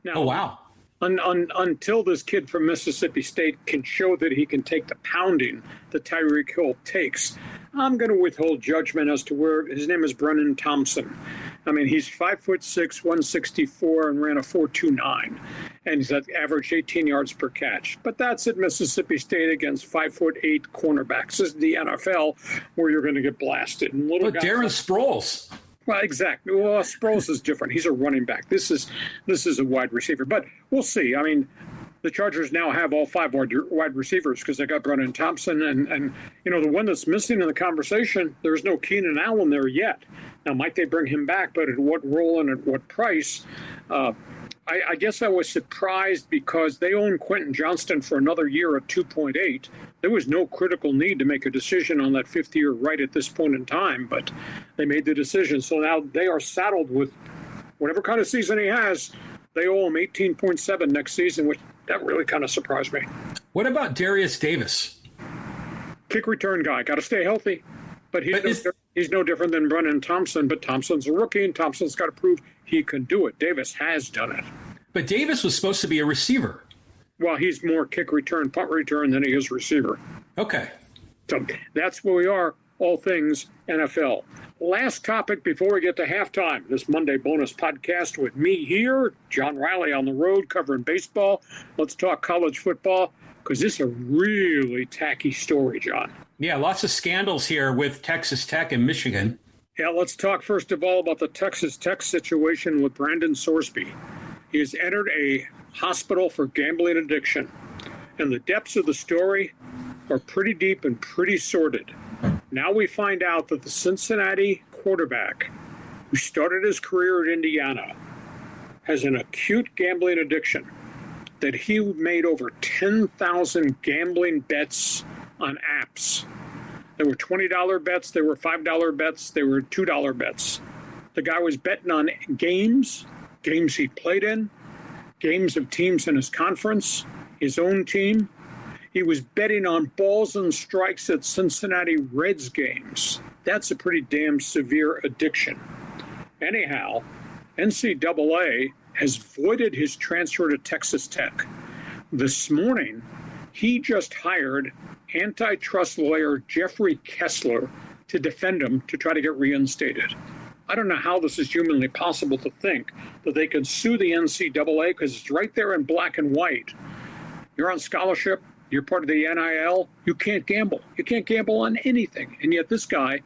Now, oh, wow. Until this kid from Mississippi State can show that he can take the pounding that Tyreek Hill takes, I'm going to withhold judgment as to where his name is Brennan Thompson. I mean, he's 5'6", 164, and ran a 4.29, and he's at average 18 yards per catch. But that's at Mississippi State against 5'8" cornerbacks. This is the NFL where you're going to get blasted. And little Darren Sproles. Well, exactly. Well, Sproles is different. He's a running back. This is a wide receiver. But we'll see. I mean, the Chargers now have all 5 wide receivers because they got Brennan Thompson. And the one that's missing in the conversation, there's no Keenan Allen there yet. Now, might they bring him back, but at what role and at what price? I guess I was surprised because they own Quentin Johnston for another year at 2.8. There was no critical need to make a decision on that 5th year right at this point in time, but they made the decision. So now they are saddled with whatever kind of season he has. They owe him 18.7 next season, which that really kind of surprised me. What about Darius Davis? Kick return guy. Got to stay healthy. But he's no different than Brennan Thompson. But Thompson's a rookie, and Thompson's got to prove he can do it. Davis has done it. But Davis was supposed to be a receiver. Well, he's more kick return, punt return than he is receiver. Okay. So that's where we are, all things NFL. Last topic before we get to halftime. This Monday bonus podcast with me here, John Riley on the road covering baseball. Let's talk college football because this is a really tacky story, John. Yeah, lots of scandals here with Texas Tech and Michigan. Yeah, let's talk first of all about the Texas Tech situation with Brandon Sorsby. He has entered a hospital for gambling addiction, and the depths of the story are pretty deep and pretty sordid. Now we find out that the Cincinnati quarterback, who started his career at Indiana, has an acute gambling addiction, that he made over 10,000 gambling bets on apps. There were $20 bets, there were $5 bets, there were $2 bets. The guy was betting on games he played in, games of teams in his conference, his own team. He was betting on balls and strikes at Cincinnati Reds games. That's a pretty damn severe addiction. Anyhow, NCAA has voided his transfer to Texas Tech. This morning, he just hired antitrust lawyer Jeffrey Kessler to defend him to try to get reinstated. I don't know how this is humanly possible to think that they can sue the NCAA because it's right there in black and white. You're on scholarship, you're part of the NIL, you can't gamble. You can't gamble on anything. And yet this guy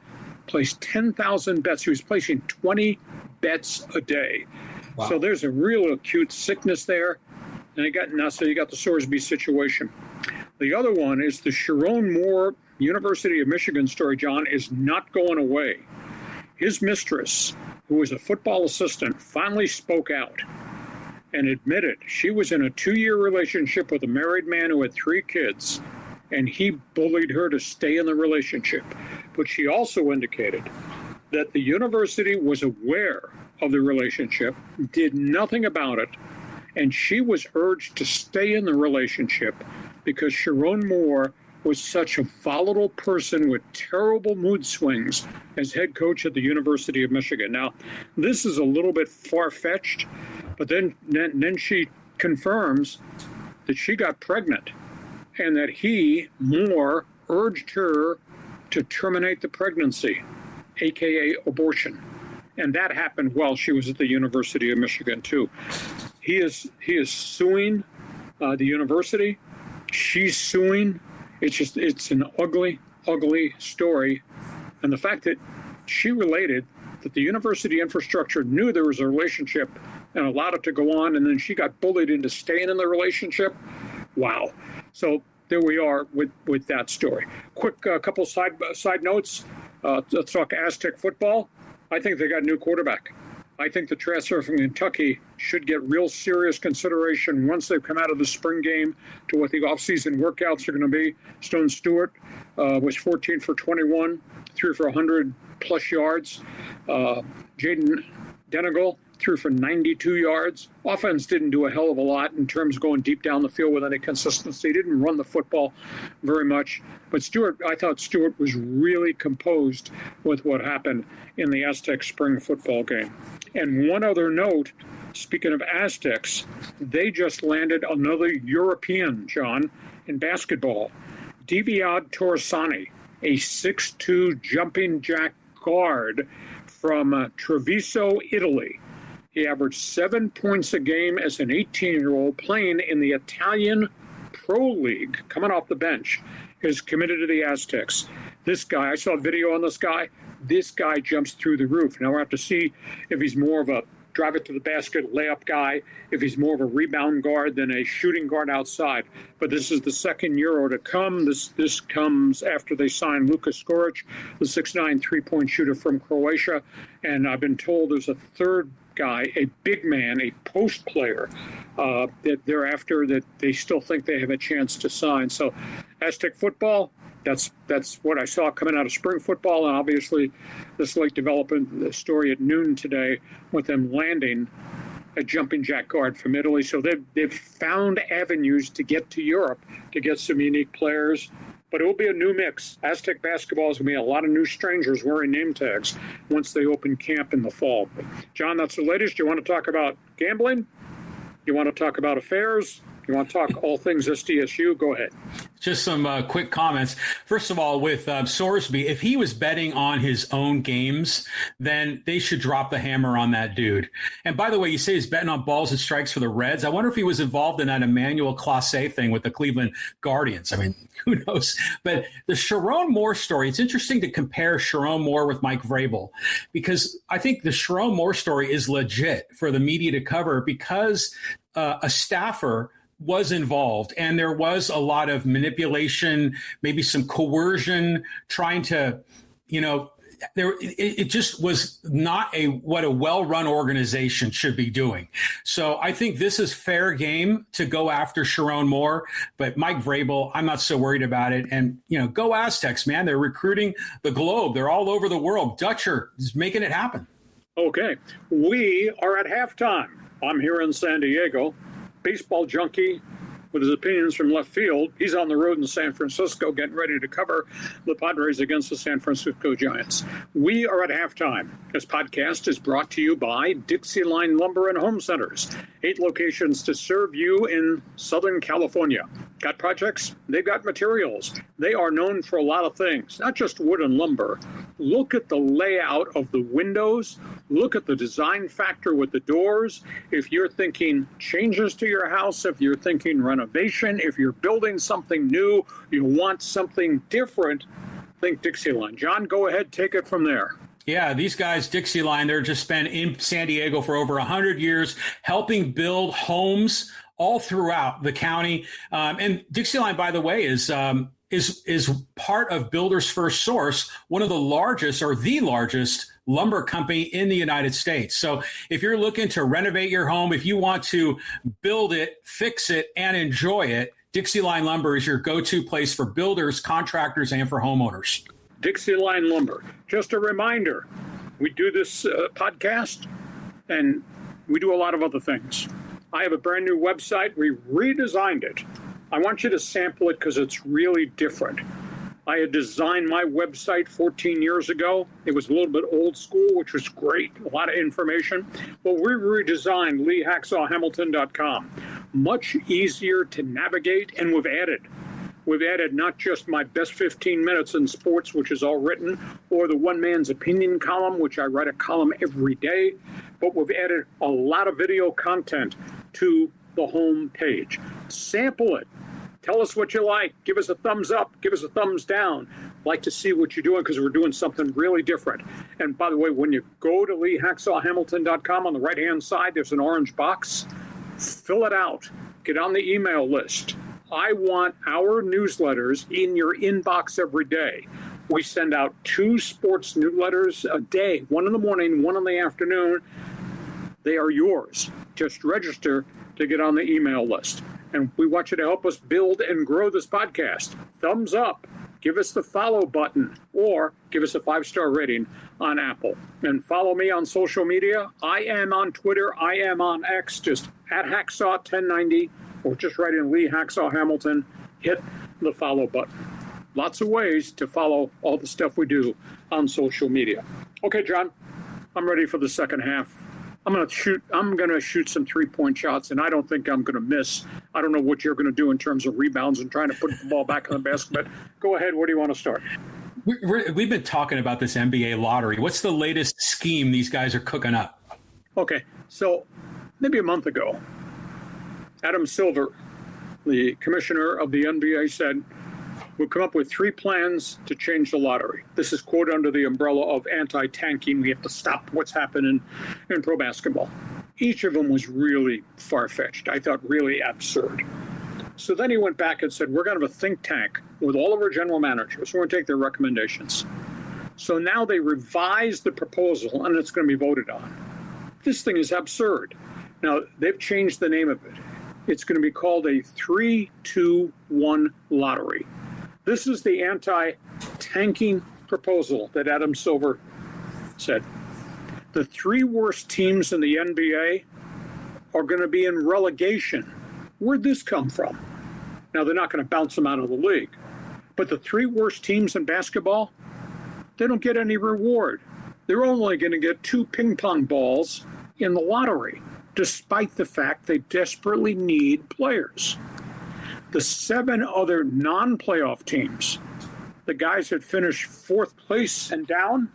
placed 10,000 bets. He was placing 20 bets a day. Wow. So there's a real acute sickness there. And you got the SORSBY situation. The other one is the Sherrone Moore University of Michigan story, John, is not going away. His mistress, who was a football assistant, finally spoke out and admitted she was in a 2-year relationship with a married man who had 3 kids, and he bullied her to stay in the relationship. But she also indicated that the university was aware of the relationship, did nothing about it, and she was urged to stay in the relationship because Sherrone Moore was such a volatile person with terrible mood swings as head coach at the University of Michigan. Now, this is a little bit far-fetched, but then she confirms that she got pregnant and that he, Moore, urged her to terminate the pregnancy, a.k.a. abortion. And that happened while she was at the University of Michigan, too. He is suing the university. She's suing. It's an ugly, ugly story. And the fact that she related that the university infrastructure knew there was a relationship and allowed it to go on, and then she got bullied into staying in the relationship. Wow. So there we are with that story. Quick couple side notes. Let's talk Aztec football. I think they got a new quarterback. I think the transfer from Kentucky should get real serious consideration once they've come out of the spring game to what the offseason workouts are going to be. Stone Stewart was 14 for 21, threw for 100-plus yards. Jaden Denegal threw for 92 yards. Offense didn't do a hell of a lot in terms of going deep down the field with any consistency. Didn't run the football very much. But I thought Stewart was really composed with what happened in the Aztec spring football game. And one other note, speaking of Aztecs, they just landed another European, John, in basketball. Diviad Torsani, a 6'2" jumping jack guard from Treviso, Italy. He averaged 7 points a game as an 18-year-old playing in the Italian Pro League, coming off the bench. Is committed to the Aztecs. This guy, I saw a video on this guy. This guy jumps through the roof. Now we'll have to see if he's more of a drive it to the basket layup guy, if he's more of a rebound guard than a shooting guard outside. But this is the second Euro to come. This comes after they signed Luka Skoric, the 6'9" three-point shooter from Croatia. And I've been told there's a third guy, a big man, a post player that they're after that they still think they have a chance to sign. So Aztec football, that's what I saw coming out of spring football, and obviously this late development, the story at noon today with them landing a jumping jack guard from Italy. So they've found avenues to get to Europe to get some unique players. But it will be a new mix. Aztec basketball is going to be a lot of new strangers wearing name tags once they open camp in the fall. John, that's the latest. You want to talk about gambling? You want to talk about affairs? You want to talk all things SDSU? Go ahead. Just some quick comments. First of all, with SORSBY, if he was betting on his own games, then they should drop the hammer on that dude. And by the way, you say he's betting on balls and strikes for the Reds. I wonder if he was involved in that Emmanuel Clase thing with the Cleveland Guardians. I mean, who knows? But the Sherrone Moore story, it's interesting to compare Sherrone Moore with Mike Vrabel, because I think the Sherrone Moore story is legit for the media to cover because a staffer was involved, and there was a lot of manipulation, maybe some coercion, trying to, it just was not what a well-run organization should be doing. So I think this is fair game to go after Sherrone Moore, but Mike Vrabel, I'm not so worried about it. And, go Aztecs, man. They're recruiting the globe. They're all over the world. Dutcher is making it happen. Okay. We are at halftime. I'm here in San Diego. Baseball junkie with his opinions from left field. He's on the road in San Francisco getting ready to cover the Padres against the San Francisco Giants. We are at halftime. This podcast is brought to you by DIXIELINE Lumber and Home Centers. 8 locations to serve you in Southern California. Got projects? They've got materials. They are known for a lot of things, not just wood and lumber. Look at the layout of the windows. Look at the design factor with the doors. If you're thinking changes to your house, if you're thinking renovation, if you're building something new, you want something different, think DIXIELINE. John, go ahead, take it from there. Yeah, these guys, DIXIELINE, they're just been in San Diego for over 100 years, helping build homes all throughout the county. And DIXIELINE, by the way, is part of Builders First Source, one of the largest or the largest lumber company in the United States. So if you're looking to renovate your home, if you want to build it, fix it, and enjoy it, DIXIELINE Lumber is your go-to place for builders, contractors, and for homeowners. DIXIELINE Lumber. Just a reminder, we do this podcast, and we do a lot of other things. I have a brand new website. We redesigned it. I want you to sample it because it's really different. I had designed my website 14 years ago. It was a little bit old school, which was great, a lot of information. But we redesigned LeeHacksawHamilton.com. Much easier to navigate, and we've added not just my best 15 minutes in sports, which is all written, or the one man's opinion column, which I write a column every day, but we've added a lot of video content to the home page. Sample it. Tell us what you like. Give us a thumbs up. Give us a thumbs down. Like to see what you're doing because we're doing something really different. And by the way, when you go to LeeHacksawHamilton.com, on the right-hand side, there's an orange box. Fill it out. Get on the email list. I want our newsletters in your inbox every day. We send out 2 sports newsletters a day, one in the morning, one in the afternoon. They are yours. Just register to get on the email list. And we want you to help us build and grow this podcast. Thumbs up. Give us the follow button or give us a 5-star rating on Apple. And follow me on social media. I am on Twitter. I am on X, just at Hacksaw1090, or just write in Lee Hacksaw Hamilton. Hit the follow button. Lots of ways to follow all the stuff we do on social media. Okay, John, I'm ready for the second half. I'm going to shoot some 3-point shots, and I don't think I'm going to miss. I don't know what you're going to do in terms of rebounds and trying to put the ball back in the basket. Go ahead. Where do you want to start? We've been talking about this NBA lottery. What's the latest scheme these guys are cooking up? Okay, so maybe a month ago, Adam Silver, the commissioner of the NBA, said, we'll come up with 3 plans to change the lottery. This is, quote, under the umbrella of anti-tanking. We have to stop what's happening in pro basketball. Each of them was really far-fetched. I thought really absurd. So then he went back and said, we're going to have a think tank with all of our general managers. We're going to take their recommendations. So now they revised the proposal, and it's going to be voted on. This thing is absurd. Now, they've changed the name of it. It's going to be called a 3-2-1 lottery. This is the anti-tanking proposal that Adam Silver said. The 3 worst teams in the NBA are going to be in relegation. Where'd this come from? Now, they're not going to bounce them out of the league. But the 3 worst teams in basketball, they don't get any reward. They're only going to get 2 ping pong balls in the lottery, despite the fact they desperately need players. The 7 other non-playoff teams, the guys that finish 4th place and down,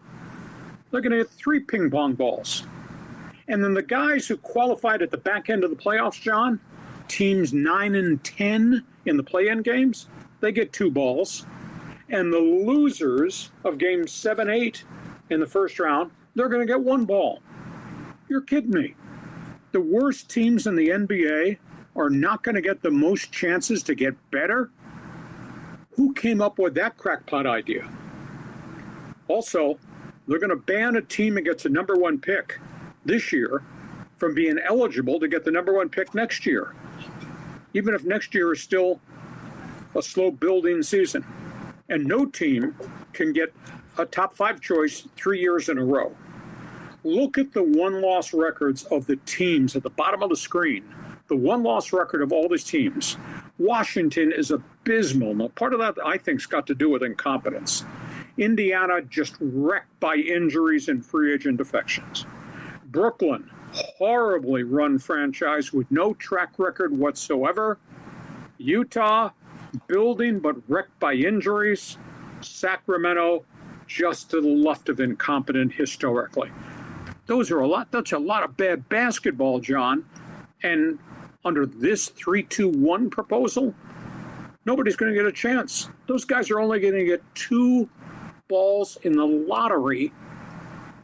they're going to get 3 ping pong balls. And then the guys who qualified at the back end of the playoffs, John, teams 9 and 10 in the play-in games, they get 2 balls. And the losers of games 7, 8 in the first round, they're going to get 1 ball. You're kidding me. The worst teams in the NBA are not going to get the most chances to get better? Who came up with that crackpot idea? Also, they're going to ban a team that gets a number 1 pick this year from being eligible to get the number 1 pick next year, even if next year is still a slow building season. And no team can get a top 5 choice 3 years in a row. Look at the 1-loss records of the teams at the bottom of the screen. The 1-loss record of all these teams. Washington is abysmal. Now, part of that, I think, has got to do with incompetence. Indiana just wrecked by injuries and free agent defections. Brooklyn, horribly run franchise with no track record whatsoever. Utah, building but wrecked by injuries. Sacramento, just to the left of incompetent historically. That's a lot of bad basketball, John. And under this 3-2-1 proposal, nobody's going to get a chance. Those guys are only going to get 2 balls in the lottery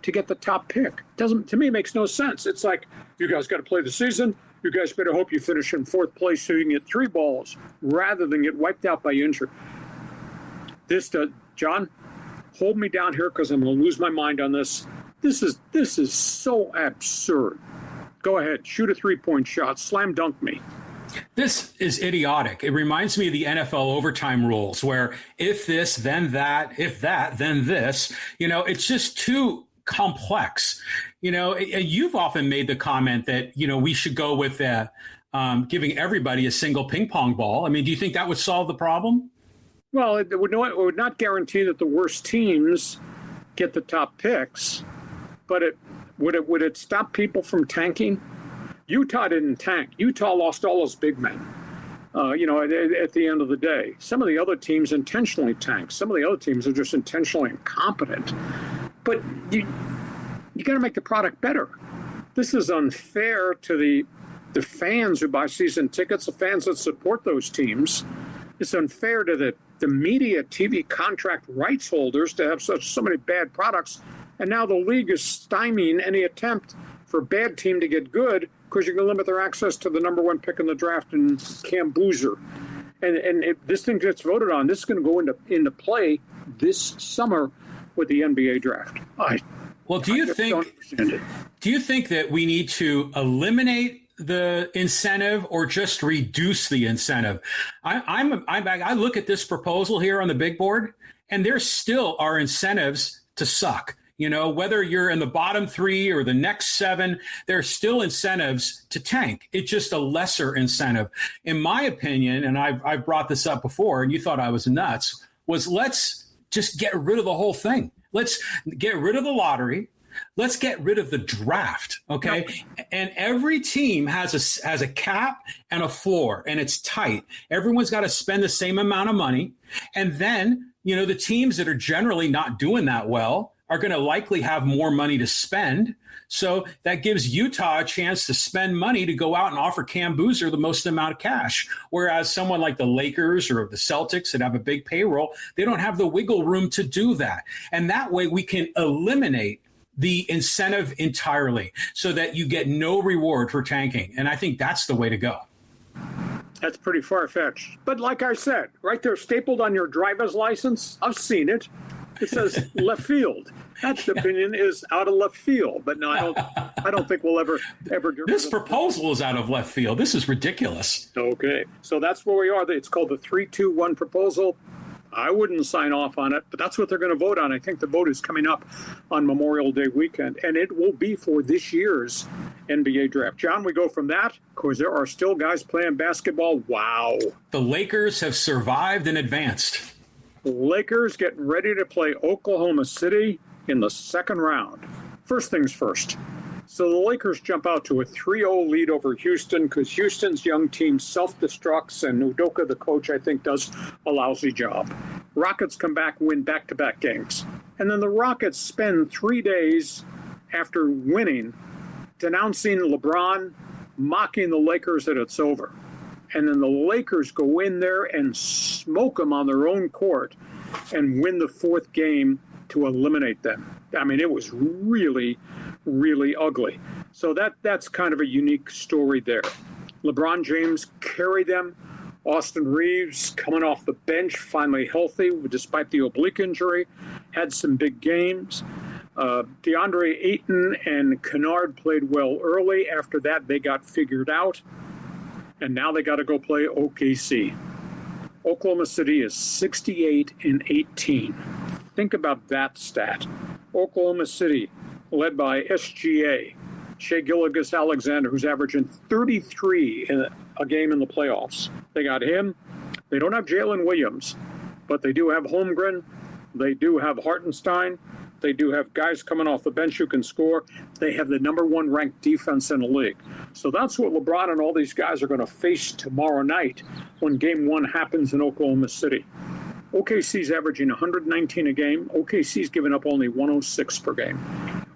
to get the top pick. To me, makes no sense. It's like, you guys got to play the season. You guys better hope you finish in 4th place so you can get 3 balls rather than get wiped out by injury. John, hold me down here because I'm going to lose my mind on this. This is so absurd. Go ahead, shoot a 3-point shot, slam dunk me. This is idiotic. It reminds me of the NFL overtime rules where if this, then that, if that, then this. It's just too complex. You've often made the comment that, we should go with giving everybody a single ping pong ball. I mean, do you think that would solve the problem? Well, it would not guarantee that the worst teams get the top picks, but would it stop people from tanking? Utah didn't tank. Utah lost all those big men, at the end of the day. Some of the other teams intentionally tanked. Some of the other teams are just intentionally incompetent. But you got to make the product better. This is unfair to the fans who buy season tickets, the fans that support those teams. It's unfair to the media TV contract rights holders to have so many bad products. And now the league is stymieing any attempt for a bad team to get good because you're going to limit their access to the number 1 pick in the draft in Cam Boozer. And if this thing gets voted on, this is going to go into play this summer with the NBA draft. Do you think that we need to eliminate the incentive or just reduce the incentive? I look at this proposal here on the big board, and there still are incentives to suck. Whether you're in the bottom 3 or the next 7, there's still incentives to tank. It's just a lesser incentive. In my opinion, and I've brought this up before, and you thought I was nuts, was let's just get rid of the whole thing. Let's get rid of the lottery. Let's get rid of the draft, okay? Yep. And every team has a cap and a floor, and it's tight. Everyone's got to spend the same amount of money, and then the teams that are generally not doing that well are going to likely have more money to spend. So that gives Utah a chance to spend money to go out and offer Cam Boozer the most amount of cash. Whereas someone like the Lakers or the Celtics that have a big payroll, they don't have the wiggle room to do that. And that way we can eliminate the incentive entirely so that you get no reward for tanking. And I think that's the way to go. That's pretty far-fetched. But like I said, right there stapled on your driver's license, I've seen it. It says left field. That opinion is out of left field. But no, I don't think we'll ever get this proposal is out of left field. This is ridiculous. Okay. So that's where we are. It's called the 3-2-1 proposal. I wouldn't sign off on it, but that's what they're going to vote on. I think the vote is coming up on Memorial Day weekend, and it will be for this year's NBA draft. John, we go from that, because there are still guys playing basketball. Wow. The Lakers have survived and advanced. Lakers getting ready to play Oklahoma City in the second round. First things first. So the Lakers jump out to a 3-0 lead over Houston because Houston's young team self-destructs, and Udoka, the coach, I think, does a lousy job. Rockets come back, win back-to-back games. And then the Rockets spend 3 days after winning denouncing LeBron, mocking the Lakers that it's over. And then the Lakers go in there and smoke them on their own court and win the fourth game to eliminate them. I mean, it was really, really ugly. So that's kind of a unique story there. LeBron James carried them. Austin Reeves, coming off the bench, finally healthy despite the oblique injury, had some big games. DeAndre Ayton and Kennard played well early. After that, they got figured out. And now they got to go play OKC. Oklahoma City is 68-18. Think about that stat. Oklahoma City, led by SGA, Shai Gilgeous-Alexander, who's averaging 33 in a game in the playoffs. They got him. They don't have Jalen Williams, but they do have Holmgren. They do have Hartenstein. They do have guys coming off the bench who can score. They have the number one ranked defense in the league. So that's what LeBron and all these guys are going to face tomorrow night when game one happens in Oklahoma City. OKC's averaging 119 a game. OKC's giving up only 106 per game.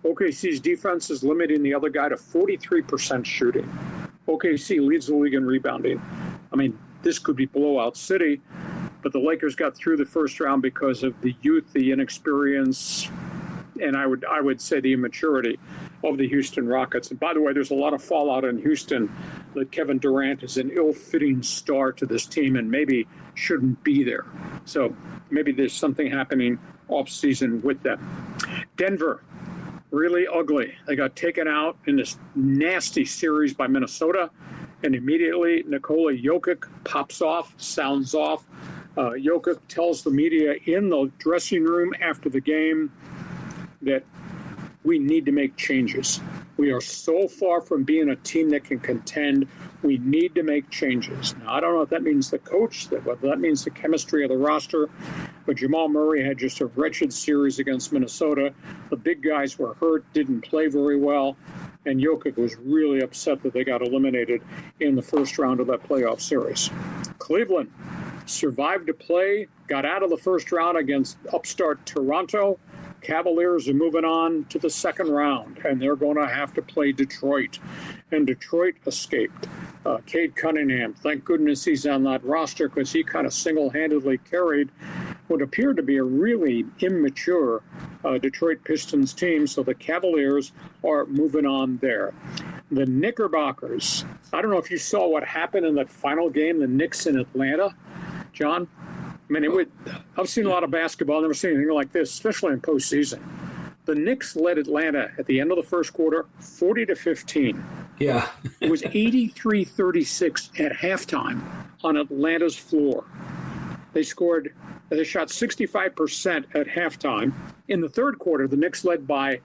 OKC's defense is limiting the other guy to 43% shooting. OKC leads the league in rebounding. I mean, this could be blowout city, but the Lakers got through the first round because of the youth, the inexperience, and I would say the immaturity of the Houston Rockets. And by the way, there's a lot of fallout in Houston that Kevin Durant is an ill-fitting star to this team and maybe shouldn't be there. So maybe there's something happening off-season with them. Denver, really ugly. They got taken out in this nasty series by Minnesota, and immediately Nikola Jokic pops off, sounds off. Jokic tells the media in the dressing room after the game that we need to make changes. We are so far from being a team that can contend. We need to make changes. Now, I don't know if that means the coach, whether that means the chemistry of the roster, but Jamal Murray had just a wretched series against Minnesota. The big guys were hurt, didn't play very well, and Jokic was really upset that they got eliminated in the first round of that playoff series. Cleveland survived to play, got out of the first round against upstart Toronto. Cavaliers are moving on to the second round, and they're going to have to play Detroit. And Detroit escaped. Cade Cunningham, thank goodness he's on that roster because he kind of single-handedly carried what appeared to be a really immature Detroit Pistons team. So the Cavaliers are moving on there. The Knickerbockers, I don't know if you saw what happened in that final game, the Knicks in Atlanta, John. I mean, I've seen a lot of basketball. I've never seen anything like this, especially in postseason. The Knicks led Atlanta at the end of the first quarter, 40-15. Yeah. It was 83-36 at halftime on Atlanta's floor. They shot 65% at halftime. In the third quarter, the Knicks led by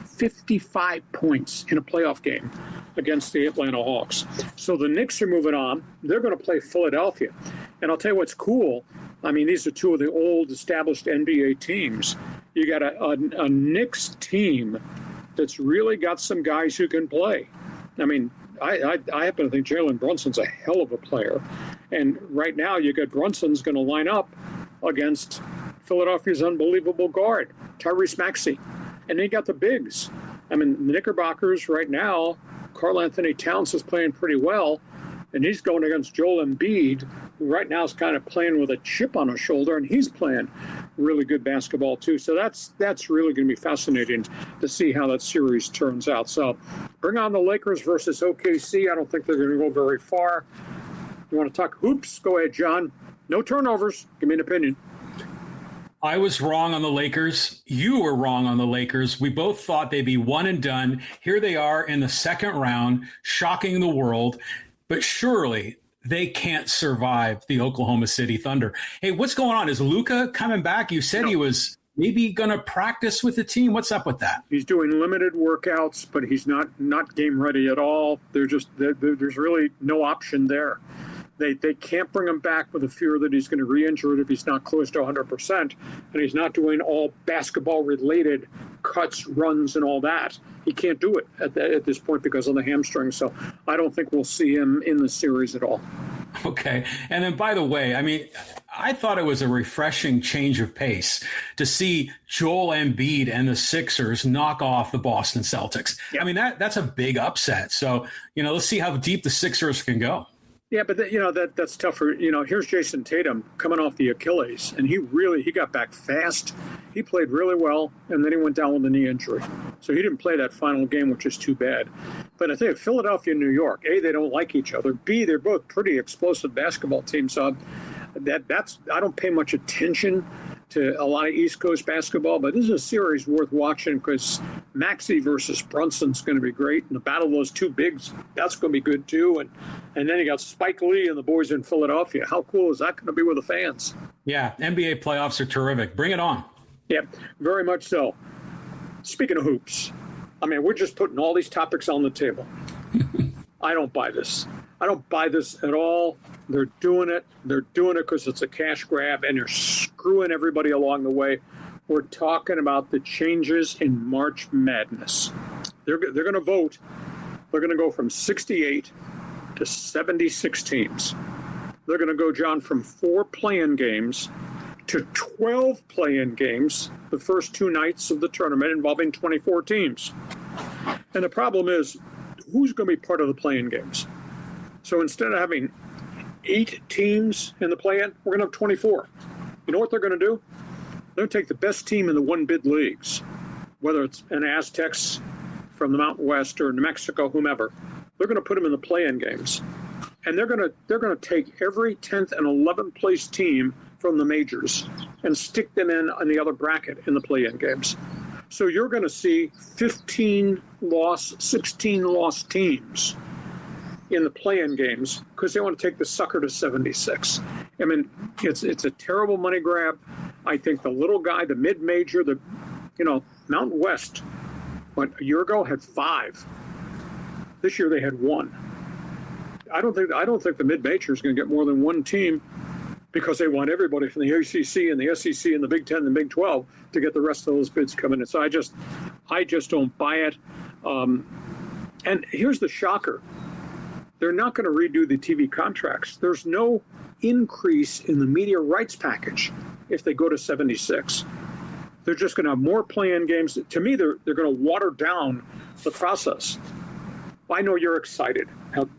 55 points in a playoff game against the Atlanta Hawks. So the Knicks are moving on. They're going to play Philadelphia. And I'll tell you what's cool. I mean, these are two of the old established NBA teams. You got a Knicks team that's really got some guys who can play. I mean, I happen to think Jalen Brunson's a hell of a player. And right now you got Brunson's going to line up against Philadelphia's unbelievable guard, Tyrese Maxey. And then you got the bigs. I mean, the Knickerbockers right now, Karl Anthony Towns is playing pretty well, and he's going against Joel Embiid, who right now is kind of playing with a chip on his shoulder, and he's playing really good basketball too. So that's really going to be fascinating to see how that series turns out. So bring on the Lakers versus OKC. I don't think they're going to go very far. You want to talk hoops? Go ahead, John. No turnovers. Give me an opinion. I was wrong on the Lakers. You were wrong on the Lakers. We both thought they'd be one and done. Here they are in the second round, shocking the world. But surely they can't survive the Oklahoma City Thunder. Hey, what's going on? Is Luka coming back? You said he was maybe going to practice with the team. What's up with that? He's doing limited workouts, but he's not game ready at all. There's really no option there. They can't bring him back with the fear that he's going to re-injure it if he's not close to 100%, and he's not doing all basketball-related cuts, runs, and all that. He can't do it at this point because of the hamstring. So I don't think we'll see him in the series at all. Okay. And then, by the way, I mean, I thought it was a refreshing change of pace to see Joel Embiid and the Sixers knock off the Boston Celtics. Yeah. I mean, that's a big upset. So, let's see how deep the Sixers can go. Yeah, but that's tougher. Here's Jason Tatum coming off the Achilles, and he got back fast. He played really well, and then he went down with a knee injury. So he didn't play that final game, which is too bad. But I think Philadelphia and New York, A, they don't like each other. B, they're both pretty explosive basketball teams. So I don't pay much attention to a lot of East Coast basketball, but this is a series worth watching because Maxey versus Brunson's going to be great. And the battle of those two bigs, that's going to be good too. And then you got Spike Lee and the boys in Philadelphia. How cool is that going to be with the fans? Yeah, NBA playoffs are terrific. Bring it on. Yeah, very much so. Speaking of hoops, I mean, we're just putting all these topics on the table. I don't buy this. I don't buy this at all. They're doing it. They're doing it because it's a cash grab, and they're screwing everybody along the way. We're talking about the changes in March Madness. They're going to vote. They're going to go from 68 to 76 teams. They're going to go, John, from 4 play-in games to 12 play-in games the first 2 nights of the tournament involving 24 teams. And the problem is, who's going to be part of the play-in games? So instead of having 8 teams in the play-in, we're going to have 24. You know what they're going to do? They're going to take the best team in the one-bid leagues, whether it's an Aztecs from the Mountain West or New Mexico, whomever. They're going to put them in the play-in games. And they're going to take every 10th and 11th place team from the majors and stick them in on the other bracket in the play-in games. So you're going to see 16-loss teams in the play-in games because they want to take the sucker to 76. I mean, it's a terrible money grab. I think the little guy, the mid-major, Mountain West, a year ago had 5. This year they had 1. I don't think the mid-major is going to get more than 1 team because they want everybody from the ACC and the SEC and the Big Ten and the Big 12 to get the rest of those bids coming in. So I just don't buy it. And here's the shocker. They're not going to redo the TV contracts. There's no increase in the media rights package if they go to 76. They're just going to have more play-in games. To me, they're going to water down the process. I know you're excited.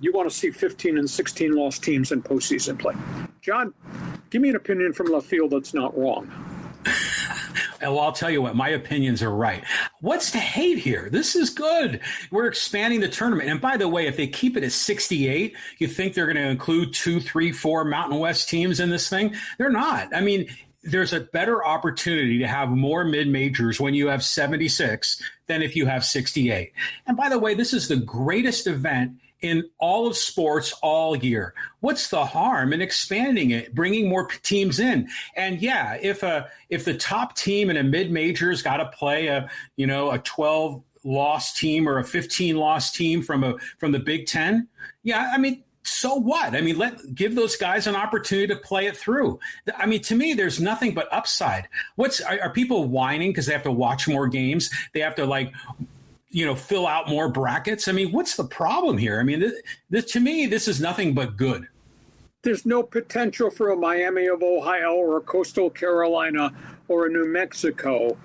You want to see 15 and 16 loss teams in postseason play. John, give me an opinion from left field that's not wrong. Well, I'll tell you what, my opinions are right. What's the hate here? This is good. We're expanding the tournament. And by the way, if they keep it at 68, you think they're going to include 2, 3, 4 Mountain West teams in this thing? They're not. I mean, there's a better opportunity to have more mid-majors when you have 76 than if you have 68. And by the way, this is the greatest event in all of sports all year. What's the harm in expanding it, bringing more teams in? And yeah, if the top team in a mid-major's got to play a 12-loss team or a 15-loss team from the Big Ten, yeah, I mean, so what? I mean, give those guys an opportunity to play it through. I mean, to me, there's nothing but upside. Are people whining because they have to watch more games? They have to fill out more brackets. I mean, what's the problem here? I mean, to me, this is nothing but good. There's no potential for a Miami of Ohio or a Coastal Carolina or a New Mexico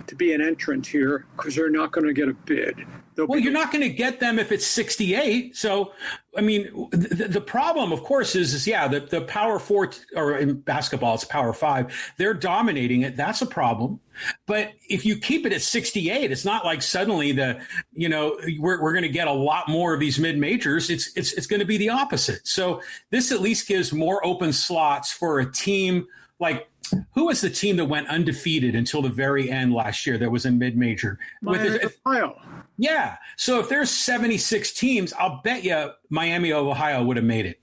to be an entrant here because they're not going to get a bid. Well, you're not going to get them if it's 68. So, I mean, the problem, of course, is the Power Four, or in basketball, it's Power Five. They're dominating it. That's a problem. But if you keep it at 68, it's not like suddenly we're going to get a lot more of these mid majors. It's going to be the opposite. So this at least gives more open slots for a team like. Who was the team that went undefeated until the very end last year that was in mid-major? Miami of Ohio. Yeah. So if there's 76 teams, I'll bet you Miami of Ohio would have made it.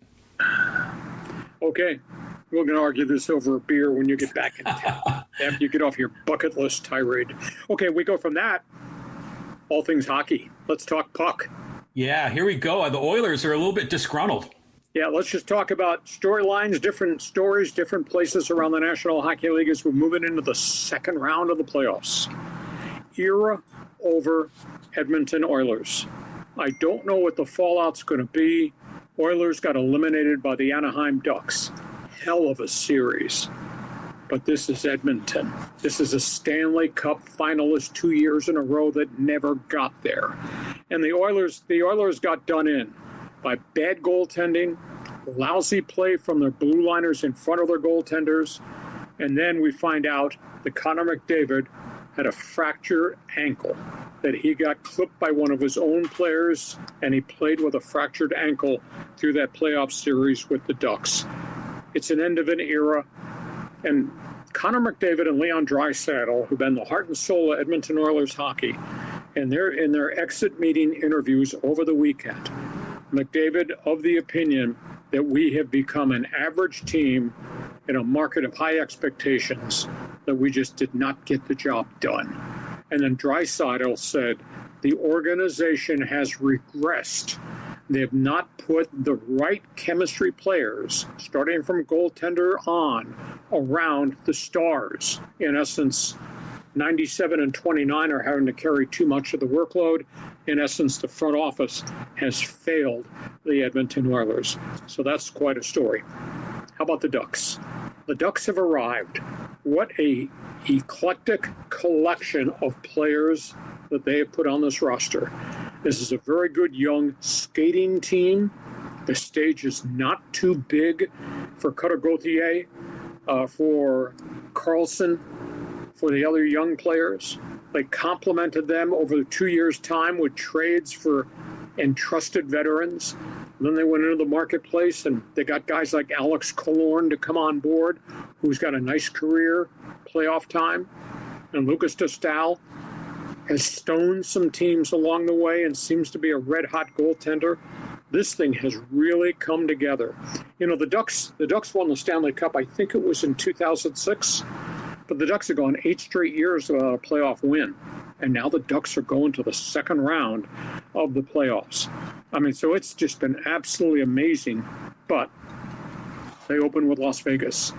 Okay. We're going to argue this over a beer when you get back in town after you get off your bucket list tirade. Okay, we go from that. All things hockey. Let's talk puck. Yeah, here we go. The Oilers are a little bit disgruntled. Yeah, let's just talk about storylines, different stories, different places around the National Hockey League as we're moving into the second round of the playoffs. Era over Edmonton Oilers. I don't know what the fallout's going to be. Oilers got eliminated by the Anaheim Ducks. Hell of a series. But this is Edmonton. This is a Stanley Cup finalist 2 years in a row that never got there. And the Oilers got done in by bad goaltending, lousy play from their blue liners in front of their goaltenders, and then we find out that Connor McDavid had a fractured ankle, that he got clipped by one of his own players, and he played with a fractured ankle through that playoff series with the Ducks. It's an end of an era, and Connor McDavid and Leon Draisaitl, who've been the heart and soul of Edmonton Oilers hockey, and they're in their exit meeting interviews over the weekend. McDavid of the opinion that we have become an average team in a market of high expectations, that we just did not get the job done. And then Draisaitl said the organization has regressed. They have not put the right chemistry players, starting from goaltender on, around the stars. In essence, 97 and 29 are having to carry too much of the workload. In essence, the front office has failed the Edmonton Oilers. So that's quite a story. How about the Ducks? The Ducks have arrived. What a eclectic collection of players that they have put on this roster. This is a very good young skating team. The stage is not too big for Cutter Gauthier, for Carlson, for the other young players. They complemented them over 2 years' time with trades for entrusted veterans. And then they went into the marketplace and they got guys like Alex Killorn to come on board, who's got a nice career, playoff time. And Lucas Dostal has stoned some teams along the way and seems to be a red-hot goaltender. This thing has really come together. You know, the Ducks won the Stanley Cup, I think it was in 2006. But the Ducks have gone 8 straight years without a playoff win. And now the Ducks are going to the second round of the playoffs. I mean, so it's just been absolutely amazing. But they open with Las Vegas.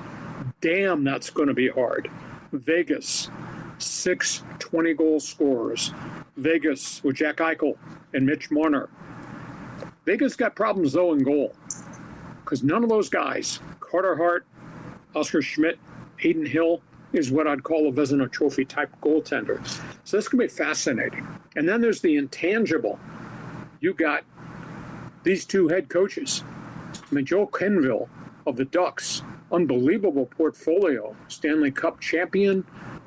Damn, that's going to be hard. Vegas, 6 20-goal scorers. Vegas with Jack Eichel and Mitch Marner. Vegas got problems, though, in goal. Because none of those guys, Carter Hart, Oscar Schmidt, Hayden Hill, is what I'd call a Vezina Trophy type goaltender. So this can be fascinating. And then there's the intangible. You got these two head coaches. I mean, Joe Kenville of the Ducks, unbelievable portfolio, Stanley Cup champion,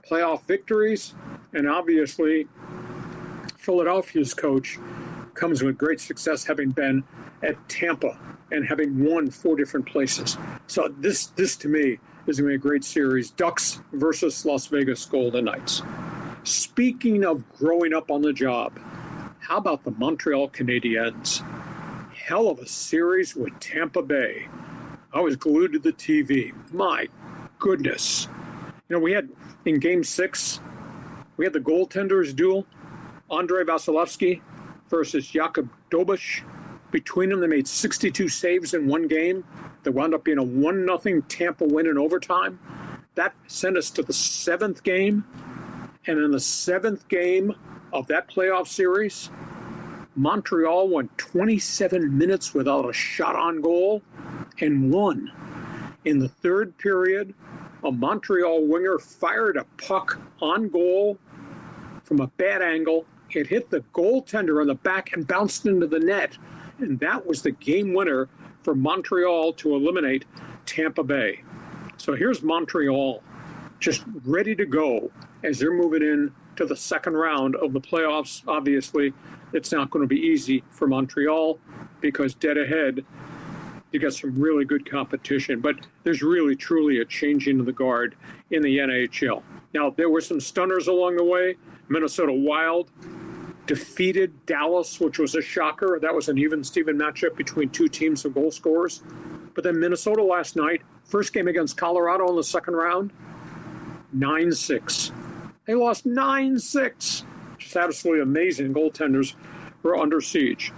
playoff victories, and obviously Philadelphia's coach comes with great success, having been at Tampa and having won 4 different places. So this to me is going to be a great series. Ducks versus Las Vegas Golden Knights. Speaking of growing up on the job, how about the Montreal Canadiens? Hell of a series with Tampa Bay. I was glued to the TV. My goodness. You know, we had in Game 6, we had the goaltenders duel. Andrei Vasilevsky versus Jakub Dobeš. Between them, they made 62 saves in one game. That wound up being a 1-0 Tampa win in overtime. That sent us to the 7th game. And in the 7th game of that playoff series, Montreal went 27 minutes without a shot on goal. and won. In the third period, a Montreal winger fired a puck on goal from a bad angle. It hit the goaltender on the back and bounced into the net. And that was the game winner for Montreal to eliminate Tampa Bay. So here's Montreal just ready to go as they're moving in to the second round of the playoffs. Obviously, it's not going to be easy for Montreal because dead ahead, you got some really good competition. But there's really, truly a changing of the guard in the NHL. Now, there were some stunners along the way. Minnesota Wild defeated Dallas, which was a shocker. That was an even-Steven matchup between two teams of goal scorers. But then Minnesota last night, first game against Colorado in the second round, 9-6. They lost 9-6. Just absolutely amazing. Goaltenders were under siege.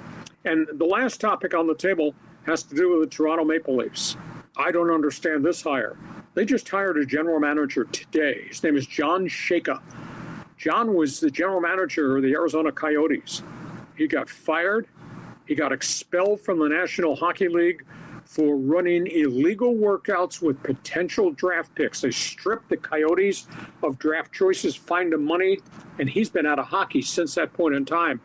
And the last topic on the table has to do with the Toronto Maple Leafs. I don't understand this hire. They just hired a general manager today. His name is John Shaka. John was the general manager of the Arizona Coyotes. He got fired. He got expelled from the National Hockey League for running illegal workouts with potential draft picks. They stripped the Coyotes of draft choices, fined them money, and he's been out of hockey since that point in time.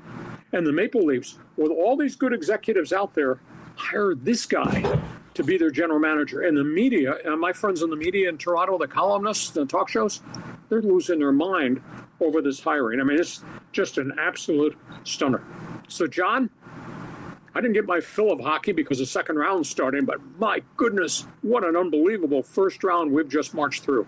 And the Maple Leafs, with all these good executives out there, hired this guy to be their general manager. And the media, and my friends in the media in Toronto, the columnists, the talk shows, they're losing their mind over this hiring. I mean, it's just an absolute stunner. So, John, I didn't get my fill of hockey because the second round's starting, but my goodness, what an unbelievable first round we've just marched through.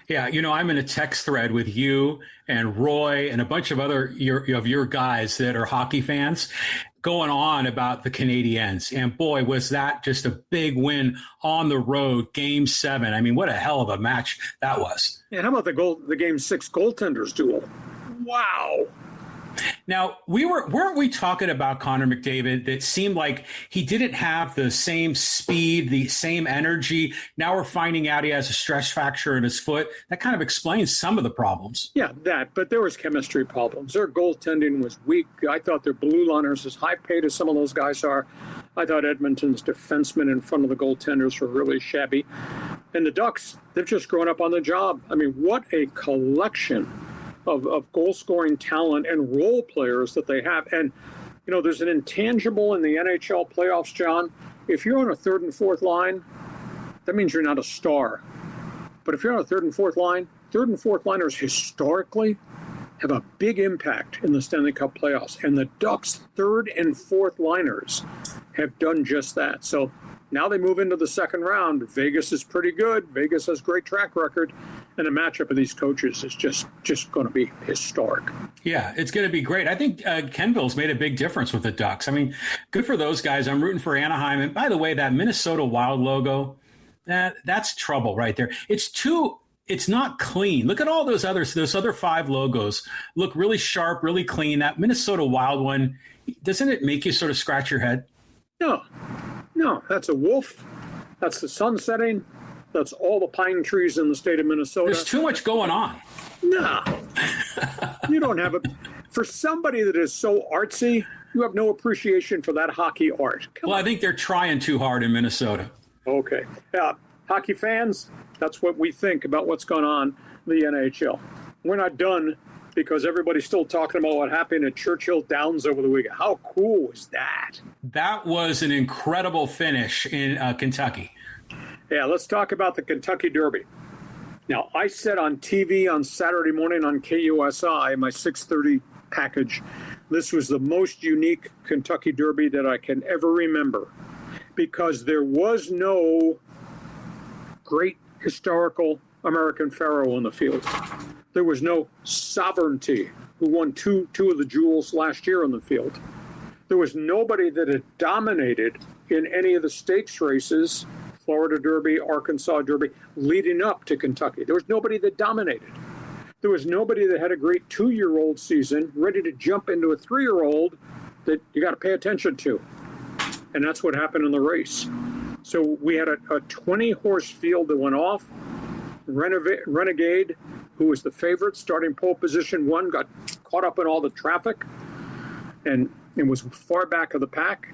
Yeah, I'm in a text thread with you and Roy and a bunch of other of your guys that are hockey fans going on about the Canadiens. And boy, was that just a big win on the road, Game 7. I mean, what a hell of a match that was. And how about the Game 6 goaltenders duel? Wow. Now, weren't we talking about Connor McDavid that seemed like he didn't have the same speed, the same energy? Now we're finding out he has a stress fracture in his foot. That kind of explains some of the problems. Yeah, but there was chemistry problems. Their goaltending was weak. I thought their blue liners, as high paid as some of those guys are, I thought Edmonton's defensemen in front of the goaltenders were really shabby. And the Ducks, they've just grown up on the job. I mean, what a collection of goal-scoring talent and role players that they have. And, there's an intangible in the NHL playoffs, John. If you're on a third and fourth line, that means you're not a star. But if you're on a third and fourth liners historically have a big impact in the Stanley Cup playoffs. And the Ducks' third and fourth liners have done just that. So now they move into the second round. Vegas is pretty good. Vegas has great track record. And the matchup of these coaches is just going to be historic. Yeah, it's going to be great. I think Kenville's made a big difference with the Ducks. I mean, good for those guys. I'm rooting for Anaheim. And by the way, that Minnesota Wild logo, that's trouble right there. It's not clean. Look at all those other 5 logos. Look really sharp, really clean. That Minnesota Wild one, doesn't it make you sort of scratch your head? No, that's a wolf. That's the sun setting. That's all the pine trees in the state of Minnesota. There's too much going on. No. You don't have it. For somebody that is so artsy, you have no appreciation for that hockey art. I think they're trying too hard in Minnesota. Okay. Hockey fans, that's what we think about what's going on in the NHL. We're not done because everybody's still talking about what happened at Churchill Downs over the weekend. How cool was that? That was an incredible finish in Kentucky. Yeah, let's talk about the Kentucky Derby. Now, I said on TV on Saturday morning on KUSI, my 6:30 package, this was the most unique Kentucky Derby that I can ever remember because there was no great historical American pharaoh on the field. There was no sovereignty who won two of the jewels last year on the field. There was nobody that had dominated in any of the stakes races, Florida Derby, Arkansas Derby, leading up to Kentucky. There was nobody that dominated. There was nobody that had a great 2-year-old season, ready to jump into a 3-year-old that you got to pay attention to. And that's what happened in the race. So we had a 20-horse field that went off. Renegade, who was the favorite, starting pole position 1, got caught up in all the traffic and was far back of the pack.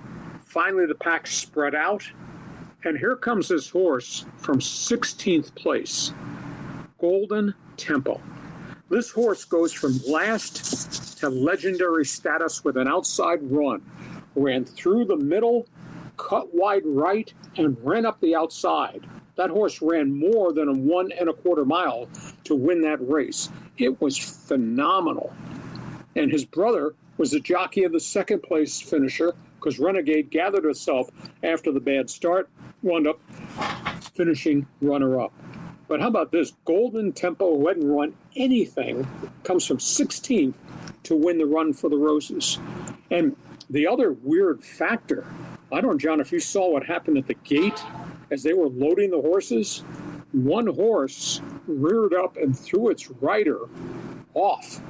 Finally, the pack spread out. And here comes this horse from 16th place, Golden Tempo. This horse goes from last to legendary status with an outside run. Ran through the middle, cut wide right, and ran up the outside. That horse ran more than a 1 1/4 mile to win that race. It was phenomenal. And his brother was the jockey of the second place finisher, because Renegade gathered herself after the bad start, wound up finishing runner-up. But how about this? Golden Tempo, who hadn't run anything, comes from 16th to win the Run for the Roses. And the other weird factor, I don't know, John, if you saw what happened at the gate as they were loading the horses, one horse reared up and threw its rider off.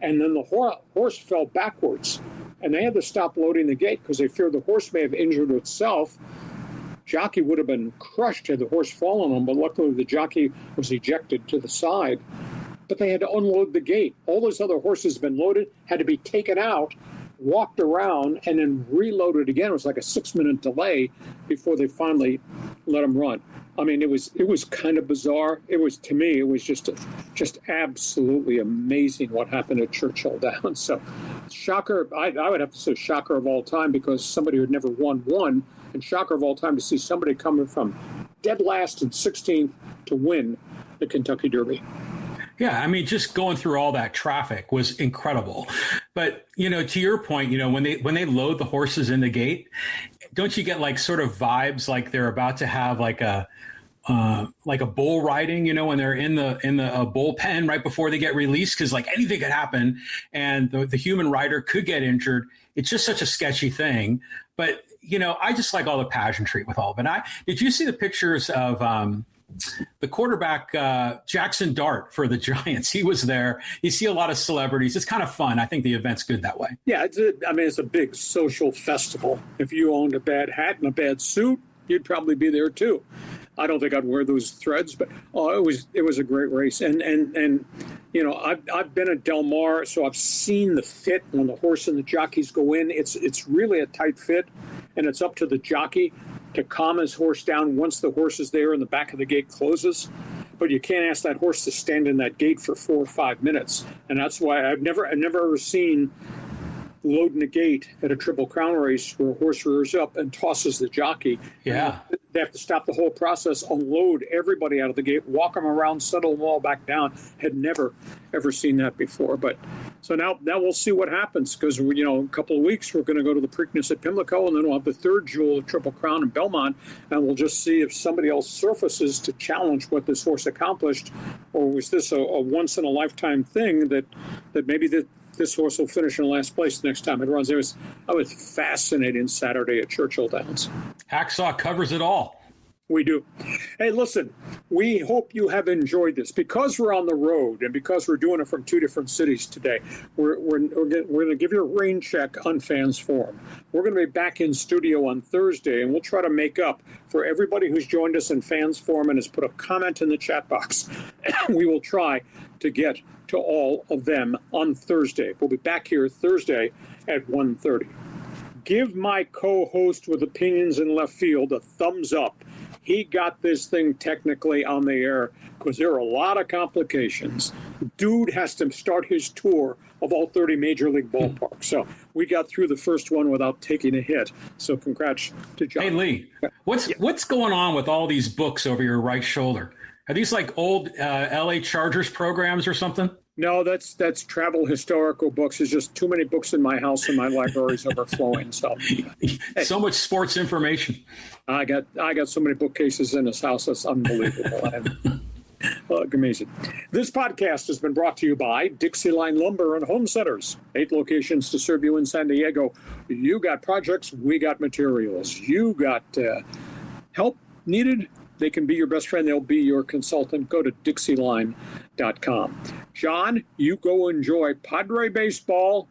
And then the horse fell backwards. And they had to stop loading the gate because they feared the horse may have injured itself. Jockey would have been crushed had the horse fallen on him, but luckily the jockey was ejected to the side. But they had to unload the gate. All those other horses had been loaded, had to be taken out, walked around, and then reloaded again. It was like a 6-minute delay before they finally let them run. I mean, it was kind of bizarre. It was, to me, it was just absolutely amazing what happened at Churchill Downs. So, shocker, I would have to say shocker of all time, because somebody who had never won, and shocker of all time to see somebody coming from dead last and 16th to win the Kentucky Derby. Yeah, I mean, just going through all that traffic was incredible. But, to your point, when they load the horses in the gate, don't you get like sort of vibes like they're about to have like a bull riding, when they're in the bullpen right before they get released, because like anything could happen and the human rider could get injured. It's just such a sketchy thing. But, I just like all the pageantry with all of it. Did you see the pictures of the quarterback, Jackson Dart for the Giants? He was there. You see a lot of celebrities. It's kind of fun. I think the event's good that way. Yeah, it's a big social festival. If you owned a bad hat and a bad suit, you'd probably be there too. I don't think I'd wear those threads, but it was a great race. And I've been at Del Mar, so I've seen the fit when the horse and the jockeys go in. It's really a tight fit, and it's up to the jockey to calm his horse down once the horse is there and the back of the gate closes. But you can't ask that horse to stand in that gate for 4 or 5 minutes. And that's why I've never ever seen loading the gate at a Triple Crown race where a horse rears up and tosses the jockey. Yeah. They have to stop the whole process, unload everybody out of the gate, walk them around, settle them all back down. Had never, ever seen that before. But so now we'll see what happens, because, a couple of weeks we're going to go to the Preakness at Pimlico, and then we'll have the third jewel of Triple Crown in Belmont, and we'll just see if somebody else surfaces to challenge what this horse accomplished, or was this a once-in-a-lifetime thing that maybe this horse will finish in last place next time it runs. It was fascinating Saturday at Churchill Downs. Hacksaw covers it all. We do. Hey, listen, we hope you have enjoyed this. Because we're on the road and because we're doing it from 2 different cities today, we're going to give you a rain check on Fans Forum. We're going to be back in studio on Thursday, and we'll try to make up for everybody who's joined us in Fans Forum and has put a comment in the chat box. We will try to get to all of them on Thursday. We'll be back here Thursday at 1:30. Give my co-host with opinions in left field a thumbs up. He got this thing technically on the air because there are a lot of complications. Dude has to start his tour of all 30 major league ballparks. So we got through the first one without taking a hit. So congrats to John. Hey, Lee, what's going on with all these books over your right shoulder? Are these like old LA Chargers programs or something? No, that's travel historical books. There's just too many books in my house and my library's overflowing. So, hey, so much sports information. I got so many bookcases in this house. That's unbelievable. Amazing. This podcast has been brought to you by DIXIELINE Lumber and Home Centers. 8 locations to serve you in San Diego. You got projects, we got materials. You got help needed. They can be your best friend. They'll be your consultant. Go to DIXIELINE.com. John, you go enjoy Padre baseball.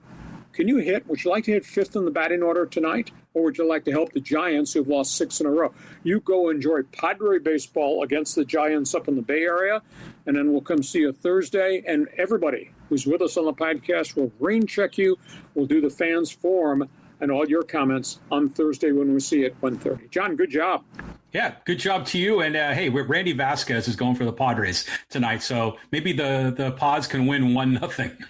Can you hit? Would you like to hit 5th in the batting order tonight? Or would you like to help the Giants, who've lost 6 in a row? You go enjoy Padre baseball against the Giants up in the Bay Area. And then we'll come see you Thursday. And everybody who's with us on the podcast will rain check you. We'll do the Fans Forum and all your comments on Thursday when we see you at 1:30. John, good job. Yeah, good job to you. And hey, Randy Vasquez is going for the Padres tonight, so maybe the Pods can win 1-0.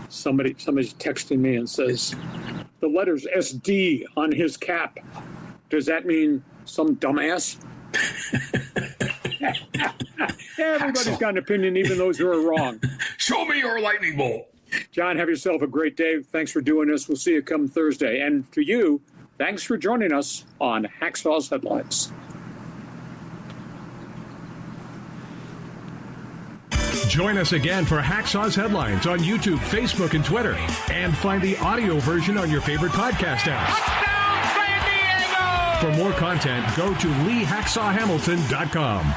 Somebody's texting me and says the letters SD on his cap. Does that mean some dumbass? Everybody's got an opinion, even those who are wrong. Show me your lightning bolt. John, have yourself a great day. Thanks for doing this. We'll see you come Thursday. And to you, thanks for joining us on Hacksaw's Headlines. Join us again for Hacksaw's Headlines on YouTube, Facebook, and Twitter. And find the audio version on your favorite podcast apps. Touchdown, San Diego! For more content, go to LeeHacksawHamilton.com.